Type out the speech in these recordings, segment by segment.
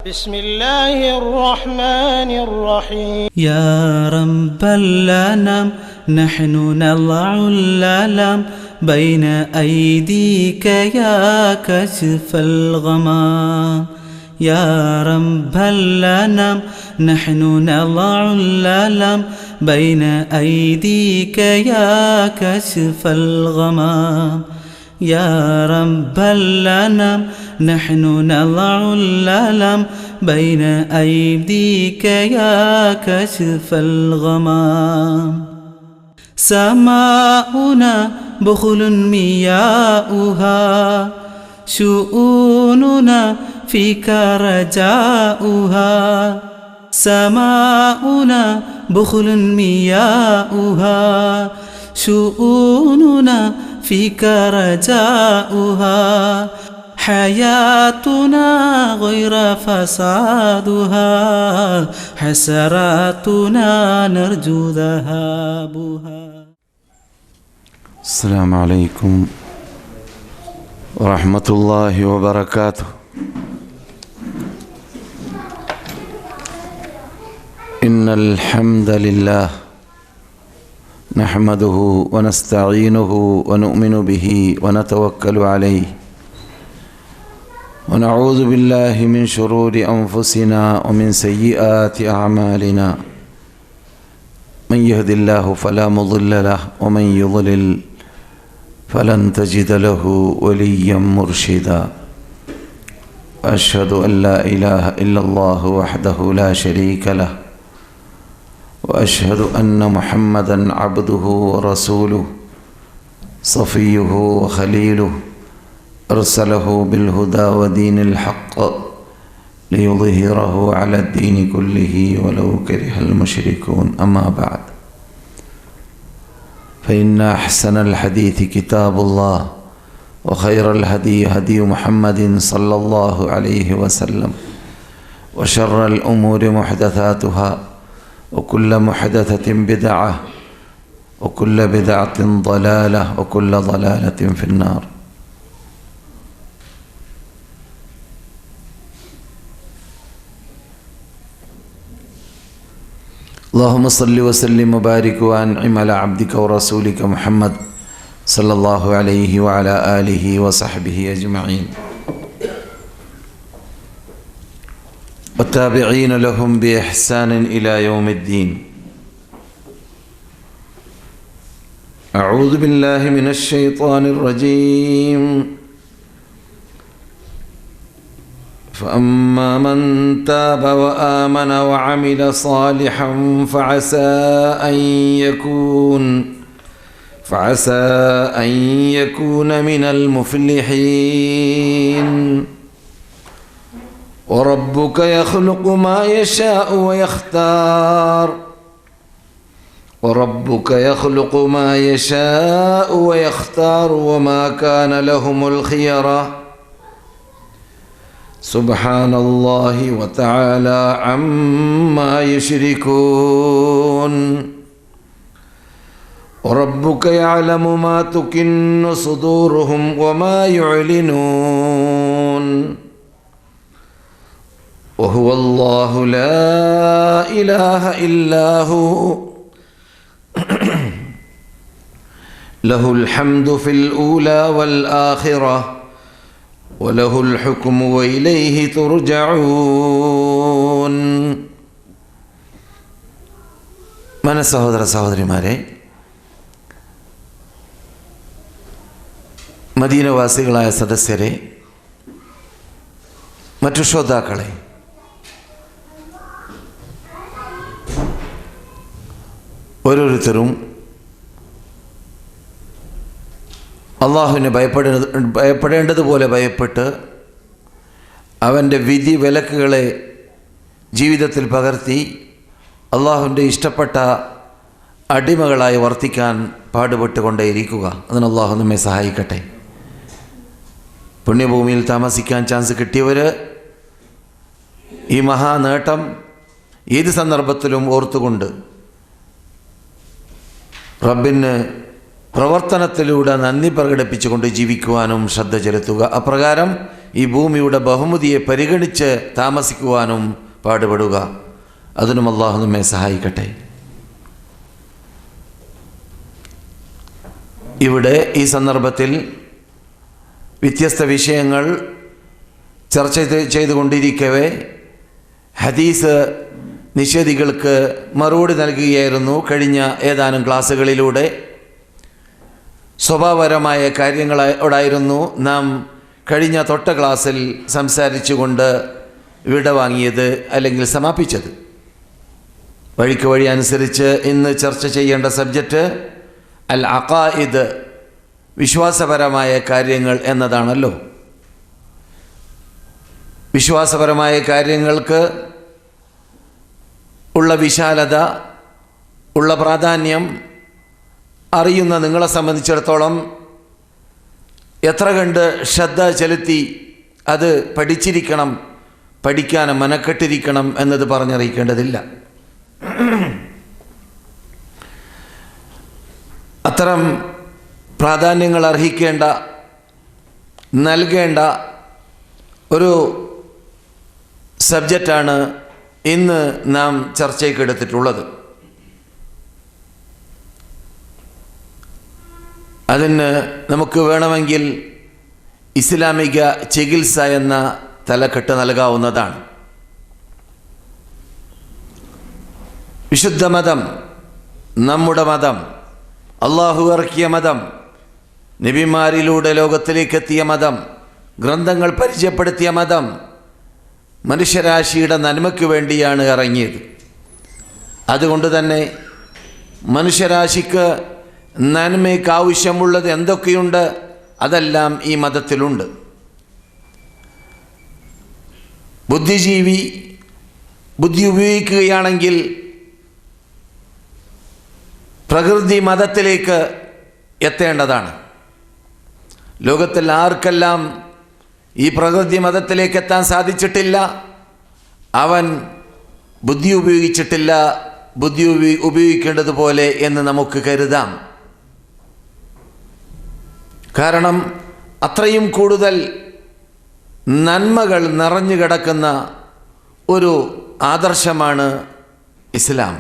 بسم الله الرحمن الرحيم يا رب الأنام نحن نضع الألم بين أيديك يا كشف الغمام يا رب الأنام نحن نضع الألم بين أيديك يا كشف الغمام يا رب الأنام نحن نضع الألم بين أيديك يا كشف الغمام سماؤنا بخل مياؤها شؤوننا فيك رجاؤها سماؤنا بخل مياؤها شؤوننا فيك رجاؤها حياتنا غير فسادها حسراتنا نرجو ذهابها. السلام عليكم ورحمة الله وبركاته. إن الحمد لله نحمده ونستعينه ونؤمن به ونتوكل عليه ونعوذ بالله من شرور أنفسنا ومن سيئات أعمالنا من يهد الله فلا مضل له ومن يضلل فلن تجد له وليا مرشدا أشهد أن لا إله إلا الله وحده لا شريك له وأشهد أن محمدا عبده ورسوله صفيه وخليله أرسله بالهدى ودين الحق ليظهره على الدين كله ولو كره المشركون. أما بعد فإن أحسن الحديث كتاب الله وخير الهدي هدي محمد صلى الله عليه وسلم وشر الأمور محدثاتها وكل محدثة بدعة وكل بدعة ضلالة وكل ضلالة في النار. اللهم صل وسلم وبارك وأنعم على عبدك ورسولك محمد صلى الله عليه وعلى آله وصحبه أجمعين والتابعين لهم بإحسان إلى يوم الدين. أعوذ بالله من الشيطان الرجيم. فأما من تاب وآمن وعمل صالحا فعسى أن يكون من المفلحين. وربك يخلق ما يشاء ويختار وما كان لهم الخيرة سبحان الله وتعالى عما يشركون. وربك يعلم ما تكن صدورهم وما يعلنون وهو الله لا إله إلا هو له الحمد في الأولى والآخرة وله الحكم وإليه ترجعون. من സഹോദര സഹോദരിമാരെ, മദീനവാസികളായ സദസ്യരെ, മറ്റു ശ്രോതാക്കളെ, ഓരോരുത്തരും അള്ളാഹുവിനെ ഭയപ്പെടേണ്ടതുപോലെ ഭയപ്പെട്ട് അവൻ്റെ വിധി വിലക്കുകളെ ജീവിതത്തിൽ പകർത്തി അള്ളാഹുവിൻ്റെ ഇഷ്ടപ്പെട്ട അടിമകളായി വർത്തിക്കാൻ പാടുപെട്ടുകൊണ്ടേയിരിക്കുക. അതിന് അള്ളാഹു നമ്മെ സഹായിക്കട്ടെ. പുണ്യഭൂമിയിൽ താമസിക്കാൻ ചാൻസ് കിട്ടിയവർ ഈ മഹാനേട്ടം ഏത് സന്ദർഭത്തിലും ഓർത്തുകൊണ്ട് റബ്ബിന് പ്രവർത്തനത്തിലൂടെ നന്ദി പ്രകടിപ്പിച്ചുകൊണ്ട് ജീവിക്കുവാനും ശ്രദ്ധ ചെലുത്തുക. അപ്രകാരം ഈ ഭൂമിയുടെ ബഹുമതിയെ പരിഗണിച്ച് താമസിക്കുവാനും പാടുപെടുക. അതിനും അള്ളാഹു നമ്മെ സഹായിക്കട്ടെ. ഇവിടെ ഈ സന്ദർഭത്തിൽ വ്യത്യസ്ത വിഷയങ്ങൾ ചർച്ച ചെയ്തുകൊണ്ടിരിക്കവേ ഹദീസ് നിഷേധികൾക്ക് മറുപടി നൽകുകയായിരുന്നു കഴിഞ്ഞ ഏതാനും ക്ലാസ്സുകളിലൂടെ. സ്വഭാവപരമായ കാര്യങ്ങളോടായിരുന്നു നാം കഴിഞ്ഞ തൊട്ട ക്ലാസ്സിൽ സംസാരിച്ചുകൊണ്ട് വിടവാങ്ങിയത് അല്ലെങ്കിൽ സമാപിച്ചത്. വഴിക്ക് വഴി അനുസരിച്ച് ഇന്ന് ചർച്ച ചെയ്യേണ്ട സബ്ജക്റ്റ് അൽ അഖായിദ്, വിശ്വാസപരമായ കാര്യങ്ങൾ എന്നതാണല്ലോ. വിശ്വാസപരമായ കാര്യങ്ങൾക്ക് ഉള്ള വിശാലത, ഉള്ള പ്രാധാന്യം അറിയുന്ന നിങ്ങളെ സംബന്ധിച്ചിടത്തോളം എത്ര കണ്ട് ശ്രദ്ധ ചെലുത്തി അത് പഠിച്ചിരിക്കണം, പഠിക്കാനും മനക്കെട്ടിരിക്കണം എന്നത് പറഞ്ഞറിയിക്കേണ്ടതില്ല. അത്തരം പ്രാധാന്യങ്ങൾ അർഹിക്കേണ്ട, നൽകേണ്ട ഒരു സബ്ജക്റ്റാണ് ഇന്ന് നാം ചർച്ചയ്ക്ക് എടുത്തിട്ടുള്ളത്. അതിന് നമുക്ക് വേണമെങ്കിൽ ഇസ്ലാമിക ചികിത്സ എന്ന തലക്കെട്ട് നൽകാവുന്നതാണ്. വിശുദ്ധ മതം, നമ്മുടെ മതം, അള്ളാഹു ഇറക്കിയ മതം, നബിമാരിലൂടെ ലോകത്തിലേക്കെത്തിയ മതം, ഗ്രന്ഥങ്ങൾ പരിചയപ്പെടുത്തിയ മതം മനുഷ്യരാശിയുടെ നന്മയ്ക്ക് വേണ്ടിയാണ് ഇറങ്ങിയത്. അതുകൊണ്ട് തന്നെ മനുഷ്യരാശിക്ക് നന്മയ്ക്ക് ആവശ്യമുള്ളത് എന്തൊക്കെയുണ്ട് അതെല്ലാം ഈ മതത്തിലുണ്ട്. ബുദ്ധിജീവി ബുദ്ധി ഉപയോഗിക്കുകയാണെങ്കിൽ പ്രകൃതി മതത്തിലേക്ക് എത്തേണ്ടതാണ്. ലോകത്തിൽ ആർക്കെല്ലാം ഈ പ്രകൃതി മതത്തിലേക്ക് എത്താൻ സാധിച്ചിട്ടില്ല, അവൻ ബുദ്ധി ഉപയോഗിച്ചിട്ടില്ല, ബുദ്ധി ഉപയോഗിക്കേണ്ടതുപോലെ എന്ന് നമുക്ക് കരുതാം. കാരണം അത്രയും കൂടുതൽ നന്മകൾ നിറഞ്ഞു കിടക്കുന്ന ഒരു ആദർശമാണ് ഇസ്ലാം.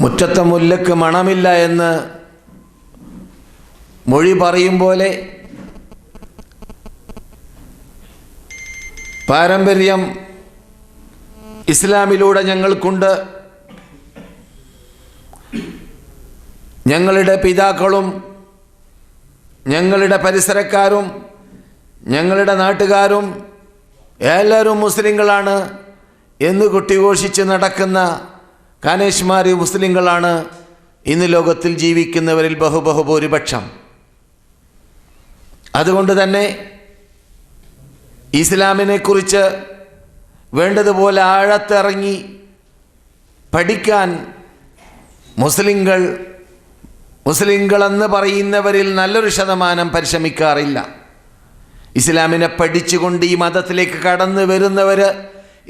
മുറ്റത്തെ മുല്ലക്ക് മണമില്ല എന്ന് മൊഴി പറയും പോലെ പാരമ്പര്യം ഇസ്ലാമിലൂടെ ഞങ്ങൾക്കുണ്ട്. ഞങ്ങളുടെ പിതാക്കളും ഞങ്ങളുടെ പരിസരക്കാരും ഞങ്ങളുടെ നാട്ടുകാരും എല്ലാവരും മുസ്ലിങ്ങളാണ് എന്ന് കൊട്ടിഘോഷിച്ച് നടക്കുന്ന കാനേഷ്മാരി മുസ്ലിങ്ങളാണ് ഇന്ന് ലോകത്തിൽ ജീവിക്കുന്നവരിൽ ബഹുഭൂരിപക്ഷം. അതുകൊണ്ട് തന്നെ ഇസ്ലാമിനെക്കുറിച്ച് വേണ്ടതുപോലെ ആഴത്തിറങ്ങി പഠിക്കാൻ മുസ്ലിങ്ങളെന്ന് പറയുന്നവരിൽ നല്ലൊരു ശതമാനം പരിശ്രമിക്കാറില്ല. ഇസ്ലാമിനെ പഠിച്ചുകൊണ്ട് ഈ മതത്തിലേക്ക് കടന്നു വരുന്നവർ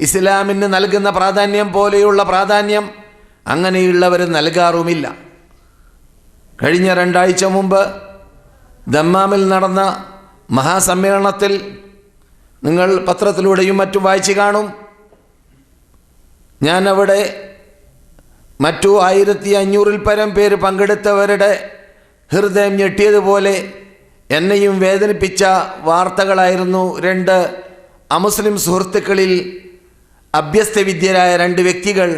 ഇസ്ലാമിന് നൽകുന്ന പ്രാധാന്യം പോലെയുള്ള പ്രാധാന്യം അങ്ങനെയുള്ളവർ നൽകാറുമില്ല. കഴിഞ്ഞ 2 ആഴ്ച മുമ്പ് ദമ്മാമിൽ നടന്ന മഹാസമ്മേളനത്തിൽ നിങ്ങൾ പത്രത്തിലൂടെയും മറ്റും വായിച്ചു കാണും. ഞാൻ അവിടെ മറ്റു 1500-ൽ പരം പേര് പങ്കെടുത്തവരുടെ ഹൃദയം ഞെട്ടിയതുപോലെ എന്നെയും വേദനിപ്പിച്ച വാർത്തകളായിരുന്നു. 2 അമുസ്ലിം സുഹൃത്തുക്കളിൽ അഭ്യസ്തവിദ്യരായ 2 വ്യക്തികൾ,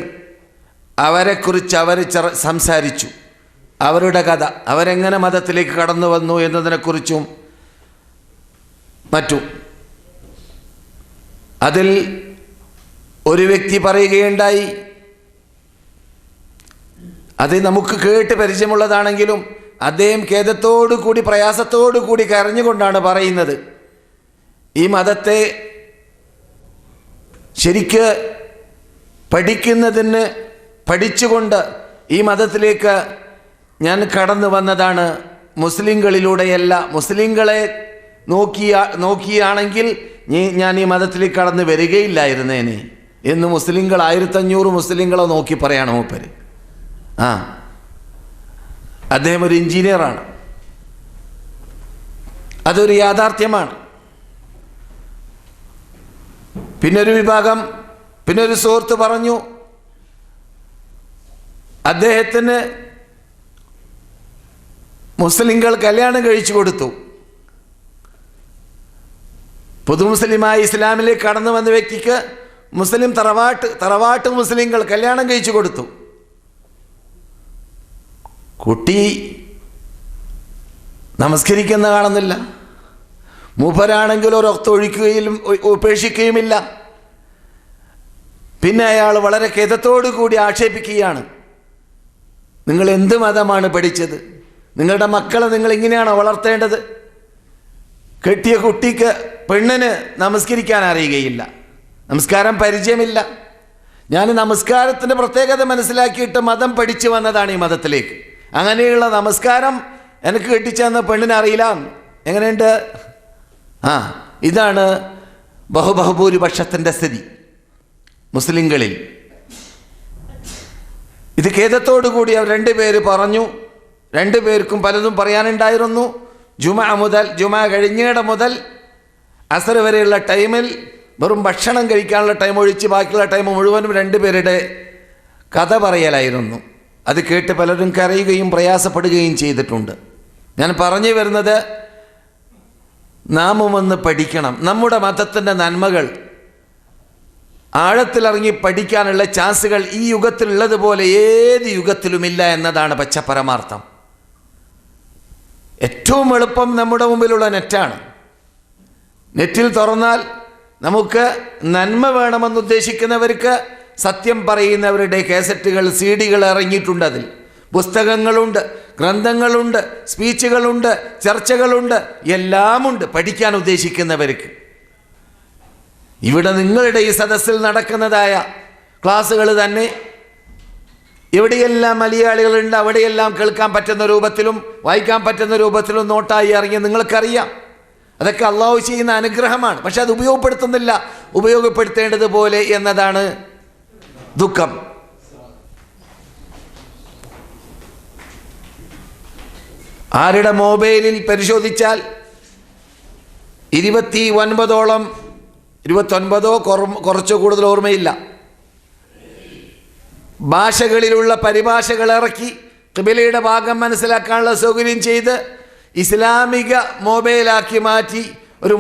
അവരെക്കുറിച്ച് അവർ സംസാരിച്ചു. അവരുടെ കഥ, അവരെങ്ങനെ മതത്തിലേക്ക് കടന്നു വന്നു എന്നതിനെക്കുറിച്ചും മറ്റും. അതിൽ ഒരു വ്യക്തി പറയുകയുണ്ടായി, അത് നമുക്ക് കേട്ട് പരിചയമുള്ളതാണെങ്കിലും അദ്ദേഹം ഖേദത്തോടു കൂടി പ്രയാസത്തോടു കൂടി കരഞ്ഞുകൊണ്ടാണ് പറയുന്നത്, ഈ മതത്തെ ശരിക്ക് പഠിച്ചുകൊണ്ട് ഈ മതത്തിലേക്ക് ഞാൻ കടന്നു വന്നതാണ്. മുസ്ലിങ്ങളിലൂടെയല്ല, മുസ്ലിങ്ങളെ നോക്കിയാണെങ്കിൽ ഞാൻ ഈ മതത്തിലേക്ക് കടന്നു വരികയില്ലായിരുന്നേനെ എന്ന് മുസ്ലിങ്ങൾ 1500 മുസ്ലിങ്ങളെ നോക്കി പറയണം മൂപ്പര്. അദ്ദേഹം ഒരു എഞ്ചിനീയറാണ്. അതൊരു യാഥാർത്ഥ്യമാണ്. പിന്നെ ഒരു സുഹൃത്ത് പറഞ്ഞു, അദ്ദേഹത്തിന് മുസ്ലിങ്ങൾ കല്യാണം കഴിച്ചു കൊടുത്തു. പുതുമുസ്ലിമായി ഇസ്ലാമിലേക്ക് കടന്നു വന്ന വ്യക്തിക്ക് മുസ്ലിം തറവാട്ട് മുസ്ലിങ്ങൾ കല്യാണം കഴിച്ചു കൊടുത്തു. കുട്ടി നമസ്കരിക്കുന്ന കാണുന്നില്ല. മൂപ്പരാണെങ്കിൽ ഒരൊത്ത് ഒഴിക്കുകയും ഉപേക്ഷിക്കുകയുമില്ല. പിന്നെ അയാൾ വളരെ ഖേദത്തോടു കൂടി ആക്ഷേപിക്കുകയാണ്, നിങ്ങൾ എന്ത് മതമാണ് പഠിച്ചത്? നിങ്ങളുടെ മക്കളെ നിങ്ങൾ ഇങ്ങനെയാണോ വളർത്തേണ്ടത്? കെട്ടിയ കുട്ടിക്ക് പെണ്ണിന് നമസ്കരിക്കാൻ അറിയുകയില്ല, നമസ്കാരം പരിചയമില്ല. ഞാൻ നമസ്കാരത്തിൻ്റെ പ്രത്യേകത മനസ്സിലാക്കിയിട്ട് മതം പഠിച്ചു വന്നതാണ് ഈ മതത്തിലേക്ക്. അങ്ങനെയുള്ള നമസ്കാരം എനിക്ക് കെട്ടിച്ചെന്ന പെണ്ണിന് അറിയില്ല. എങ്ങനെയുണ്ട്? ഇതാണ് ബഹുഭൂരിപക്ഷത്തിൻ്റെ സ്ഥിതി മുസ്ലിങ്ങളിൽ. ഇത് ഖേദത്തോടു കൂടി അവർ രണ്ടുപേര് പറഞ്ഞു. രണ്ടുപേർക്കും പലതും പറയാനുണ്ടായിരുന്നു. ജുമാ കഴിഞ്ഞിട മുതൽ അസർ വരെയുള്ള ടൈമിൽ വെറും ഭക്ഷണം കഴിക്കാനുള്ള ടൈം ഒഴിച്ച് ബാക്കിയുള്ള ടൈം മുഴുവനും രണ്ടുപേരുടെ കഥ പറയലായിരുന്നു. അത് കേട്ട് പലരും കരയുകയും പ്രയാസപ്പെടുകയും ചെയ്തിട്ടുണ്ട്. ഞാൻ പറഞ്ഞു വരുന്നത്, നാമും ഒന്ന് പഠിക്കണം. നമ്മുടെ മതത്തിൻ്റെ നന്മകൾ ആഴത്തിലിറങ്ങി പഠിക്കാനുള്ള ചാൻസുകൾ ഈ യുഗത്തിലുള്ളതുപോലെ ഏത് യുഗത്തിലുമില്ല എന്നതാണ് പച്ചപരമാർത്ഥം. ഏറ്റവും എളുപ്പം നമ്മുടെ മുമ്പിലുള്ള നെറ്റാണ്. നെറ്റിൽ തുറന്നാൽ നമുക്ക് നന്മ വേണമെന്നുദ്ദേശിക്കുന്നവർക്ക് സത്യം പറയുന്നവരുടെ കാസറ്റുകൾ, CD-കൾ ഇറങ്ങിയിട്ടുണ്ട്. അതിൽ പുസ്തകങ്ങളുണ്ട്, ഗ്രന്ഥങ്ങളുണ്ട്, സ്പീച്ചുകളുണ്ട്, ചർച്ചകളുണ്ട്, എല്ലാമുണ്ട് പഠിക്കാൻ ഉദ്ദേശിക്കുന്നവർക്ക്. ഇവിടെ നിങ്ങളുടെ ഈ സദസ്സിൽ നടക്കുന്നതായ ക്ലാസ്സുകൾ തന്നെ എവിടെയെല്ലാം മലയാളികളുണ്ട് അവിടെയെല്ലാം കേൾക്കാൻ പറ്റുന്ന രൂപത്തിലും വായിക്കാൻ പറ്റുന്ന രൂപത്തിലും നോട്ടായി ഇറങ്ങി നിങ്ങൾക്കറിയാം. അതൊക്കെ അള്ളാഹു ചെയ്യുന്ന അനുഗ്രഹമാണ്. പക്ഷെ അത് ഉപയോഗപ്പെടുത്തുന്നില്ല ഉപയോഗപ്പെടുത്തേണ്ടതുപോലെ എന്നതാണ് ദുഃഖം. ആരുടെ മൊബൈലിൽ പരിശോധിച്ചാൽ 29 കുറച്ചോ കൂടുതൽ ഓർമ്മയില്ല ഭാഷകളിലുള്ള പരിഭാഷകൾ ഇറക്കി ഖിബലയുടെ ഭാഗം മനസ്സിലാക്കാനുള്ള സൗകര്യം ചെയ്ത് ഇസ്ലാമിക മൊബൈലാക്കി മാറ്റി ഒരു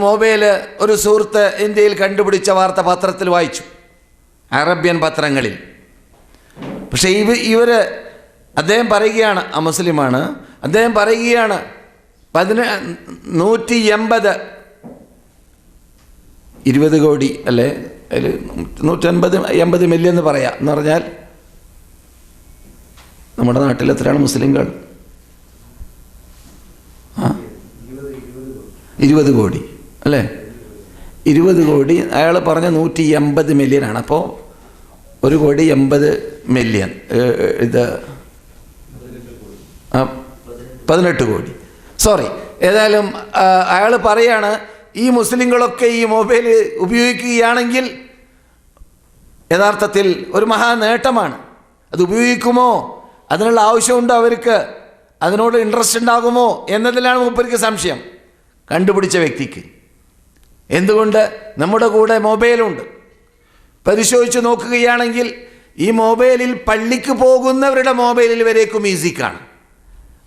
ഒരു സുഹൃത്ത് ഇന്ത്യയിൽ കണ്ടുപിടിച്ച വാർത്ത പത്രത്തിൽ വായിച്ചു, അറബ്യൻ പത്രങ്ങളിൽ. പക്ഷേ അദ്ദേഹം പറയുകയാണ്, മുസ്ലിമാണ്, അദ്ദേഹം പറയുകയാണ് 180 20 കോടി അല്ലേ, അതിൽ 180 മില്യൺ എന്ന് പറയാം. എന്ന് പറഞ്ഞാൽ നമ്മുടെ നാട്ടിൽ എത്രയാണ് മുസ്ലിങ്ങൾ? 20 കോടി അല്ലേ? 20 കോടി. അയാൾ പറഞ്ഞ 180 മില്യനാണ്. അപ്പോൾ 1,80,00,000,000 ഇത് 18 കോടി. സോറി, ഏതായാലും അയാൾ പറയാണ്, ഈ മുസ്ലിങ്ങളൊക്കെ ഈ മൊബൈൽ ഉപയോഗിക്കുകയാണെങ്കിൽ യഥാർത്ഥത്തിൽ ഒരു മഹാ നേട്ടമാണ്. അത് ഉപയോഗിക്കുമോ, അതിനുള്ള ആവശ്യമുണ്ടോ അവർക്ക്, അതിനോട് ഇൻട്രസ്റ്റ് ഉണ്ടാകുമോ എന്നതിലാണ് മൂപ്പർക്ക് സംശയം, കണ്ടുപിടിച്ച വ്യക്തിക്ക്. എന്തുകൊണ്ട്? നമ്മുടെ കൂടെ മൊബൈലുണ്ട്. പരിശോധിച്ച് നോക്കുകയാണെങ്കിൽ ഈ മൊബൈലിൽ പള്ളിക്ക് പോകുന്നവരുടെ മൊബൈലിൽ വരേക്കും മ്യൂസിക്കാണ്.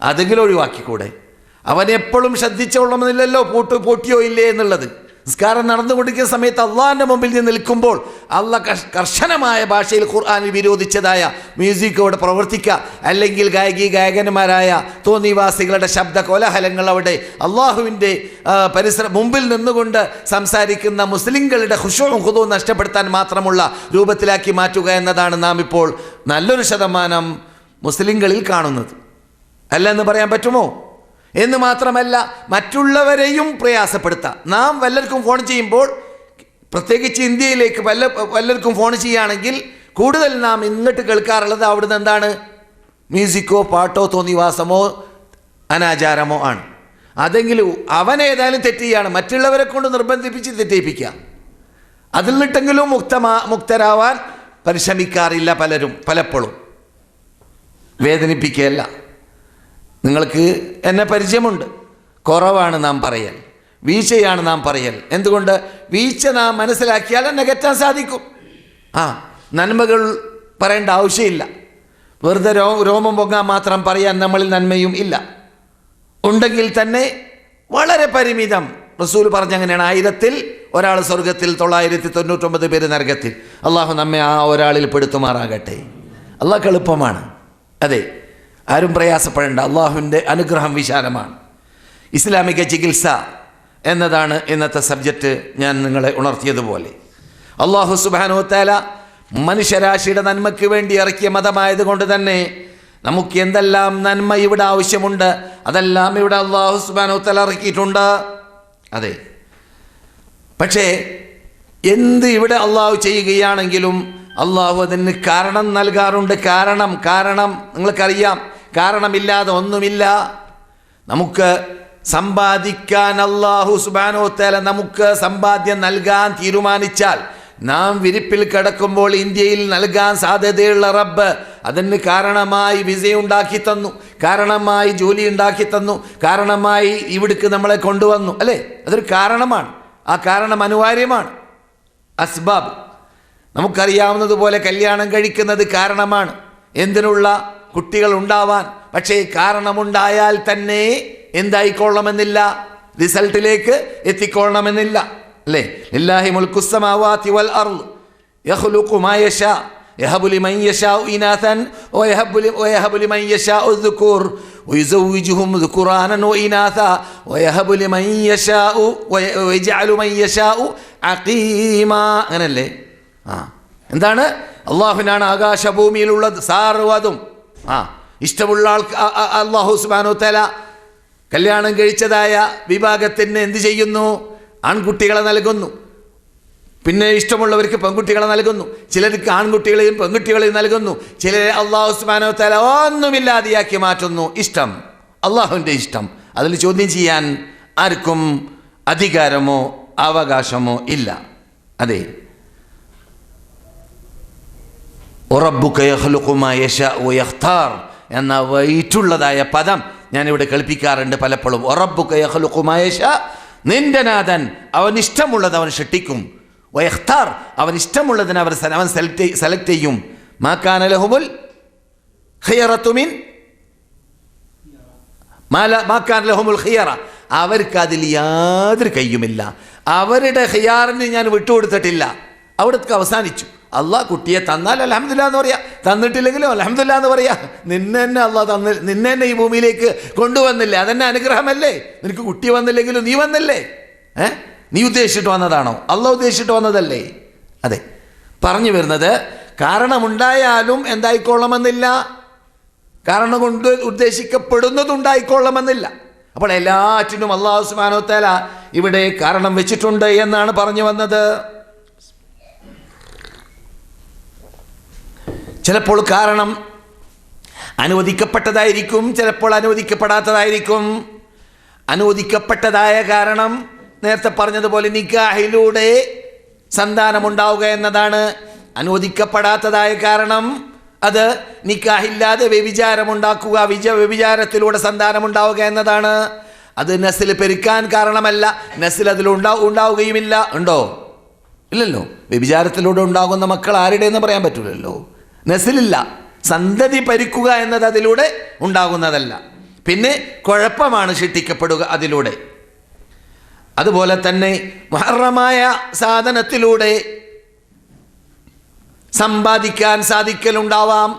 അതെങ്കിലും ഒഴിവാക്കിക്കൂടെ? അവൻ എപ്പോഴും ശ്രദ്ധിച്ചോളണമെന്നില്ലല്ലോ പൊട്ടിയോ ഇല്ലേ എന്നുള്ളത്. നിസ്കാരം നടന്നുകൊണ്ടിരിക്കുന്ന സമയത്ത് അള്ളാഹിൻ്റെ മുമ്പിൽ നിന്ന് നിൽക്കുമ്പോൾ അള്ളാഹ് കർശനമായ ഭാഷയിൽ ഖുർആനിൽ വിരോധിച്ചതായ മ്യൂസിക് അവിടെ പ്രവർത്തിക്കുക, അല്ലെങ്കിൽ ഗായകന്മാരായ തോന്നിവാസികളുടെ ശബ്ദ കോലാഹലങ്ങൾ അവിടെ അള്ളാഹുവിൻ്റെ മുമ്പിൽ നിന്നുകൊണ്ട് സംസാരിക്കുന്ന മുസ്ലിങ്ങളുടെ ഖുശൂഉം ഖുദൂഉം നഷ്ടപ്പെടുത്താൻ മാത്രമുള്ള രൂപത്തിലാക്കി മാറ്റുക എന്നതാണ് നാം ഇപ്പോൾ നല്ലൊരു ശതമാനം മുസ്ലിങ്ങളിൽ കാണുന്നത്. അല്ല എന്ന് പറയാൻ പറ്റുമോ? എന്ന് മാത്രമല്ല, മറ്റുള്ളവരെയും പ്രയാസപ്പെടുത്താം. നാം വല്ലവർക്കും ഫോൺ ചെയ്യുമ്പോൾ, പ്രത്യേകിച്ച് ഇന്ത്യയിലേക്ക് വല്ലവർക്കും ഫോൺ ചെയ്യുകയാണെങ്കിൽ കൂടുതൽ നാം ഇങ്ങോട്ട് കേൾക്കാറുള്ളത് അവിടുന്ന് എന്താണ്? മ്യൂസിക്കോ പാട്ടോ തോന്നിവാസമോ അനാചാരമോ ആണ്. അതെങ്കിലും അവനേതായാലും തെറ്റിയാണ്, മറ്റുള്ളവരെ കൊണ്ട് നിർബന്ധിപ്പിച്ച് തെറ്റിപ്പിക്കുക. അതിൽ നിന്നിട്ടെങ്കിലും മുക്തരാവാൻ പരിശ്രമിക്കാറില്ല പലപ്പോഴും. വേദനിപ്പിക്കുകയല്ല. നിങ്ങൾക്ക് എന്നെ പരിചയമുണ്ട്. കുറവാണ് നാം പറയൽ, വീഴ്ചയാണ് നാം പറയൽ. എന്തുകൊണ്ട്? വീഴ്ച നാം മനസ്സിലാക്കിയാൽ എന്നെ കെറ്റാൻ സാധിക്കും. നന്മകൾ പറയേണ്ട ആവശ്യമില്ല. വെറുതെ രോമം പൊങ്ങാൻ മാത്രം പറയാൻ നമ്മളിൽ നന്മയും ഇല്ല. ഉണ്ടെങ്കിൽ തന്നെ വളരെ പരിമിതം. റസൂൽ പറഞ്ഞങ്ങനെയാണ്, 1000-ൽ ഒരാൾ സ്വർഗത്തിൽ, 999 പേര് നരകത്തിൽ. അള്ളാഹു നമ്മെ ആ ഒരാളിൽ പെടുത്തുമാറാകട്ടെ. അള്ളാഹ്ക്ക് എളുപ്പമാണ്. അതെ, ആരും പ്രയാസപ്പെടേണ്ട. അള്ളാഹുവിൻ്റെ അനുഗ്രഹം വിശാലമാണ്. ഇസ്ലാമിക ചികിത്സ എന്നതാണ് ഇന്നത്തെ സബ്ജക്റ്റ്. ഞാൻ നിങ്ങളെ ഉണർത്തിയതുപോലെ അള്ളാഹു സുബ്ഹാനഹു വ തആല മനുഷ്യരാശിയുടെ നന്മയ്ക്ക് വേണ്ടി ഇറക്കിയ മതമായതുകൊണ്ട് തന്നെ നമുക്ക് എന്തെല്ലാം നന്മ ഇവിടെ ആവശ്യമുണ്ട് അതെല്ലാം ഇവിടെ അള്ളാഹു സുബ്ഹാനഹു വ തആല ഇറക്കിയിട്ടുണ്ട്. അതെ, പക്ഷേ എന്ത് ഇവിടെ അള്ളാഹു ചെയ്യുകയാണെങ്കിലും അള്ളാഹു അതിന് കാരണം നൽകാറുണ്ട്. കാരണം നിങ്ങൾക്കറിയാം, കാരണമില്ലാതെ ഒന്നുമില്ല. നമുക്ക് സമ്പാദിക്കാൻ അള്ളാഹു സുബ്ഹാനഹു വ തആല നമുക്ക് സമ്പാദ്യം നൽകാൻ തീരുമാനിച്ചാൽ, നാം വിരിപ്പിൽ കിടക്കുമ്പോൾ ഇന്ത്യയിൽ നൽകാൻ സാധ്യതയുള്ള റബ്ബ് അതിന് കാരണമായി വിസ ഉണ്ടാക്കി തന്നു, കാരണമായി ജോലി ഉണ്ടാക്കി തന്നു, കാരണമായി ഇവിടേക്ക് നമ്മളെ കൊണ്ടുവന്നു. അല്ലേ? അതൊരു കാരണമാണ്. ആ കാരണം അനിവാര്യമാണ്. അസ്ബാബ് നമുക്കറിയാവുന്നതുപോലെ കല്യാണം കഴിക്കുന്നത് കാരണമാണ്. എന്തിനുള്ള? കുട്ടികൾ ഉണ്ടാവാൻ. പക്ഷേ കാരണമുണ്ടായാൽ തന്നെ എന്തായിക്കൊള്ളണമെന്നില്ല, റിസൾട്ടിലേക്ക് എത്തിക്കൊള്ളണമെന്നില്ല. അല്ലേ? ലില്ലാഹി മുൽക്കുസ് സമാവാതി വൽ അർള് യഖ്ലുഖു മാ യശാ യഹബു ലിമൻ യശാഉ ഇനാസൻ വയഹബു ലിമൻ യശാഉ ദുകൂർ വയുസവ്വിജുഹും ദുകുറാനൻ വഇനാസാ വയഹബു ലിമൻ യശാഉ വയജഅലു മൻ യശാഉ അഖീമാ. അങ്ങനല്ലേ? എന്താണ്? അള്ളാഹുവിനാണ് ആകാശഭൂമിയിലുള്ളത് സാർവതും. ഇഷ്ടമുള്ള ആൾക്ക് അള്ളാഹു സുബ്ഹാനഹു വ തആല കല്യാണം കഴിച്ചതായ വിഭാഗത്തിന് എന്ത് ചെയ്യുന്നു? ആൺകുട്ടികളെ നൽകുന്നു. പിന്നെ ഇഷ്ടമുള്ളവർക്ക് പെൺകുട്ടികളെ നൽകുന്നു. ചിലർക്ക് ആൺകുട്ടികളെയും പെൺകുട്ടികളെയും നൽകുന്നു. ചിലരെ അള്ളാഹു സുബ്ഹാനഹു വ തആല ഒന്നുമില്ലാതെയാക്കി മാറ്റുന്നു. ഇഷ്ടം, അള്ളാഹുവിൻ്റെ ഇഷ്ടം. അതിൽ ചോദ്യം ചെയ്യാൻ ആർക്കും അധികാരമോ അവകാശമോ ഇല്ല. അതെ, റബ്ബുക യഖ്ലുഖു മാ യശാഉ വയഖ്താർ എന്ന വൈറ്റുള്ളതായ പദം ഞാനിവിടെ കളിപ്പിക്കാറുണ്ട് പലപ്പോഴും. റബ്ബുക യഖ്ലുഖു മാ യശാ, നിന്റെ നാഥൻ അവൻ ഇഷ്ടമുള്ളത് അവൻ സൃഷ്ടിക്കും. വയഖ്താർ, അവൻ ഇഷ്ടമുള്ളതിന് അവൻ സെലക്ട് ചെയ്യും. മാ കാന ലഹുമുൽ ഖിയറത്തു മിൻ മാ കാന ലഹുമുൽ ഖിയറ, അവർക്ക് അതിൽ യാതൊരു കയ്യുമില്ല. അവരുടെ ഖിയാറിന് ഞാൻ വിട്ടുകൊടുത്തിട്ടില്ല. അവിടത്തേക്ക് അവസാനിച്ചു. അള്ളാഹ് കുട്ടിയെ തന്നാൽ അൽഹംദുലില്ലാഹ് എന്ന് പറയാ, തന്നിട്ടില്ലെങ്കിലും അൽഹംദുലില്ലാഹ് എന്ന് പറയാ. നിന്നെ തന്നെ അള്ളാഹ് നിന്നെ തന്നെ ഈ ഭൂമിയിലേക്ക് കൊണ്ടുവന്നില്ലേ, അതെന്നെ അനുഗ്രഹമല്ലേ. നിനക്ക് കുട്ടി വന്നില്ലെങ്കിലും നീ വന്നില്ലേ? നീ ഉദ്ദേശിച്ചിട്ട് വന്നതാണോ? അള്ളാഹ് ഉദ്ദേശിച്ചിട്ട് വന്നതല്ലേ? അതെ, പറഞ്ഞു വരുന്നത് കാരണമുണ്ടായാലും എന്തായിക്കൊള്ളണമെന്നില്ല, കാരണം കൊണ്ട് ഉദ്ദേശിക്കപ്പെടുന്നതുണ്ടായിക്കൊള്ളണമെന്നില്ല. അപ്പോൾ എല്ലാറ്റിനും അള്ളാഹു സുബ്ഹാനഹു വ തആല ഇവിടെ കാരണം വെച്ചിട്ടുണ്ട് എന്നാണ് പറഞ്ഞു വന്നത്. ചിലപ്പോൾ കാരണം അനുവദിക്കപ്പെട്ടതായിരിക്കും, ചിലപ്പോൾ അനുവദിക്കപ്പെടാത്തതായിരിക്കും. അനുവദിക്കപ്പെട്ടതായ കാരണം നേരത്തെ പറഞ്ഞതുപോലെ നിക്കാഹിലൂടെ സന്താനമുണ്ടാവുക എന്നതാണ്. അനുവദിക്കപ്പെടാത്തതായ കാരണം അത് നിക്കാഹില്ലാതെ വ്യഭിചാരമുണ്ടാക്കുക, വ്യഭിചാരത്തിലൂടെ സന്താനമുണ്ടാവുക എന്നതാണ്. അത് നസ്ൽ പെരുക്കാൻ കാരണമല്ല, നസ്ൽ അതിലുണ്ടാവുകയുമില്ല. ഉണ്ടോ? ഇല്ലല്ലോ. വ്യഭിചാരത്തിലൂടെ ഉണ്ടാകുന്ന മക്കൾ ആരുടെയെന്ന് പറയാൻ പറ്റില്ലല്ലോ. നസ്ലില്ല, സന്തതി പരിക്കുക എന്നത് അതിലൂടെ ഉണ്ടാകുന്നതല്ല. പിന്നെ കുഴപ്പമാണ് സൃഷ്ടിക്കപ്പെടുക അതിലൂടെ. അതുപോലെ തന്നെ മുഹറമായ സാധനത്തിലൂടെ സമ്പാദിക്കാൻ സാധിക്കലുണ്ടാവാം.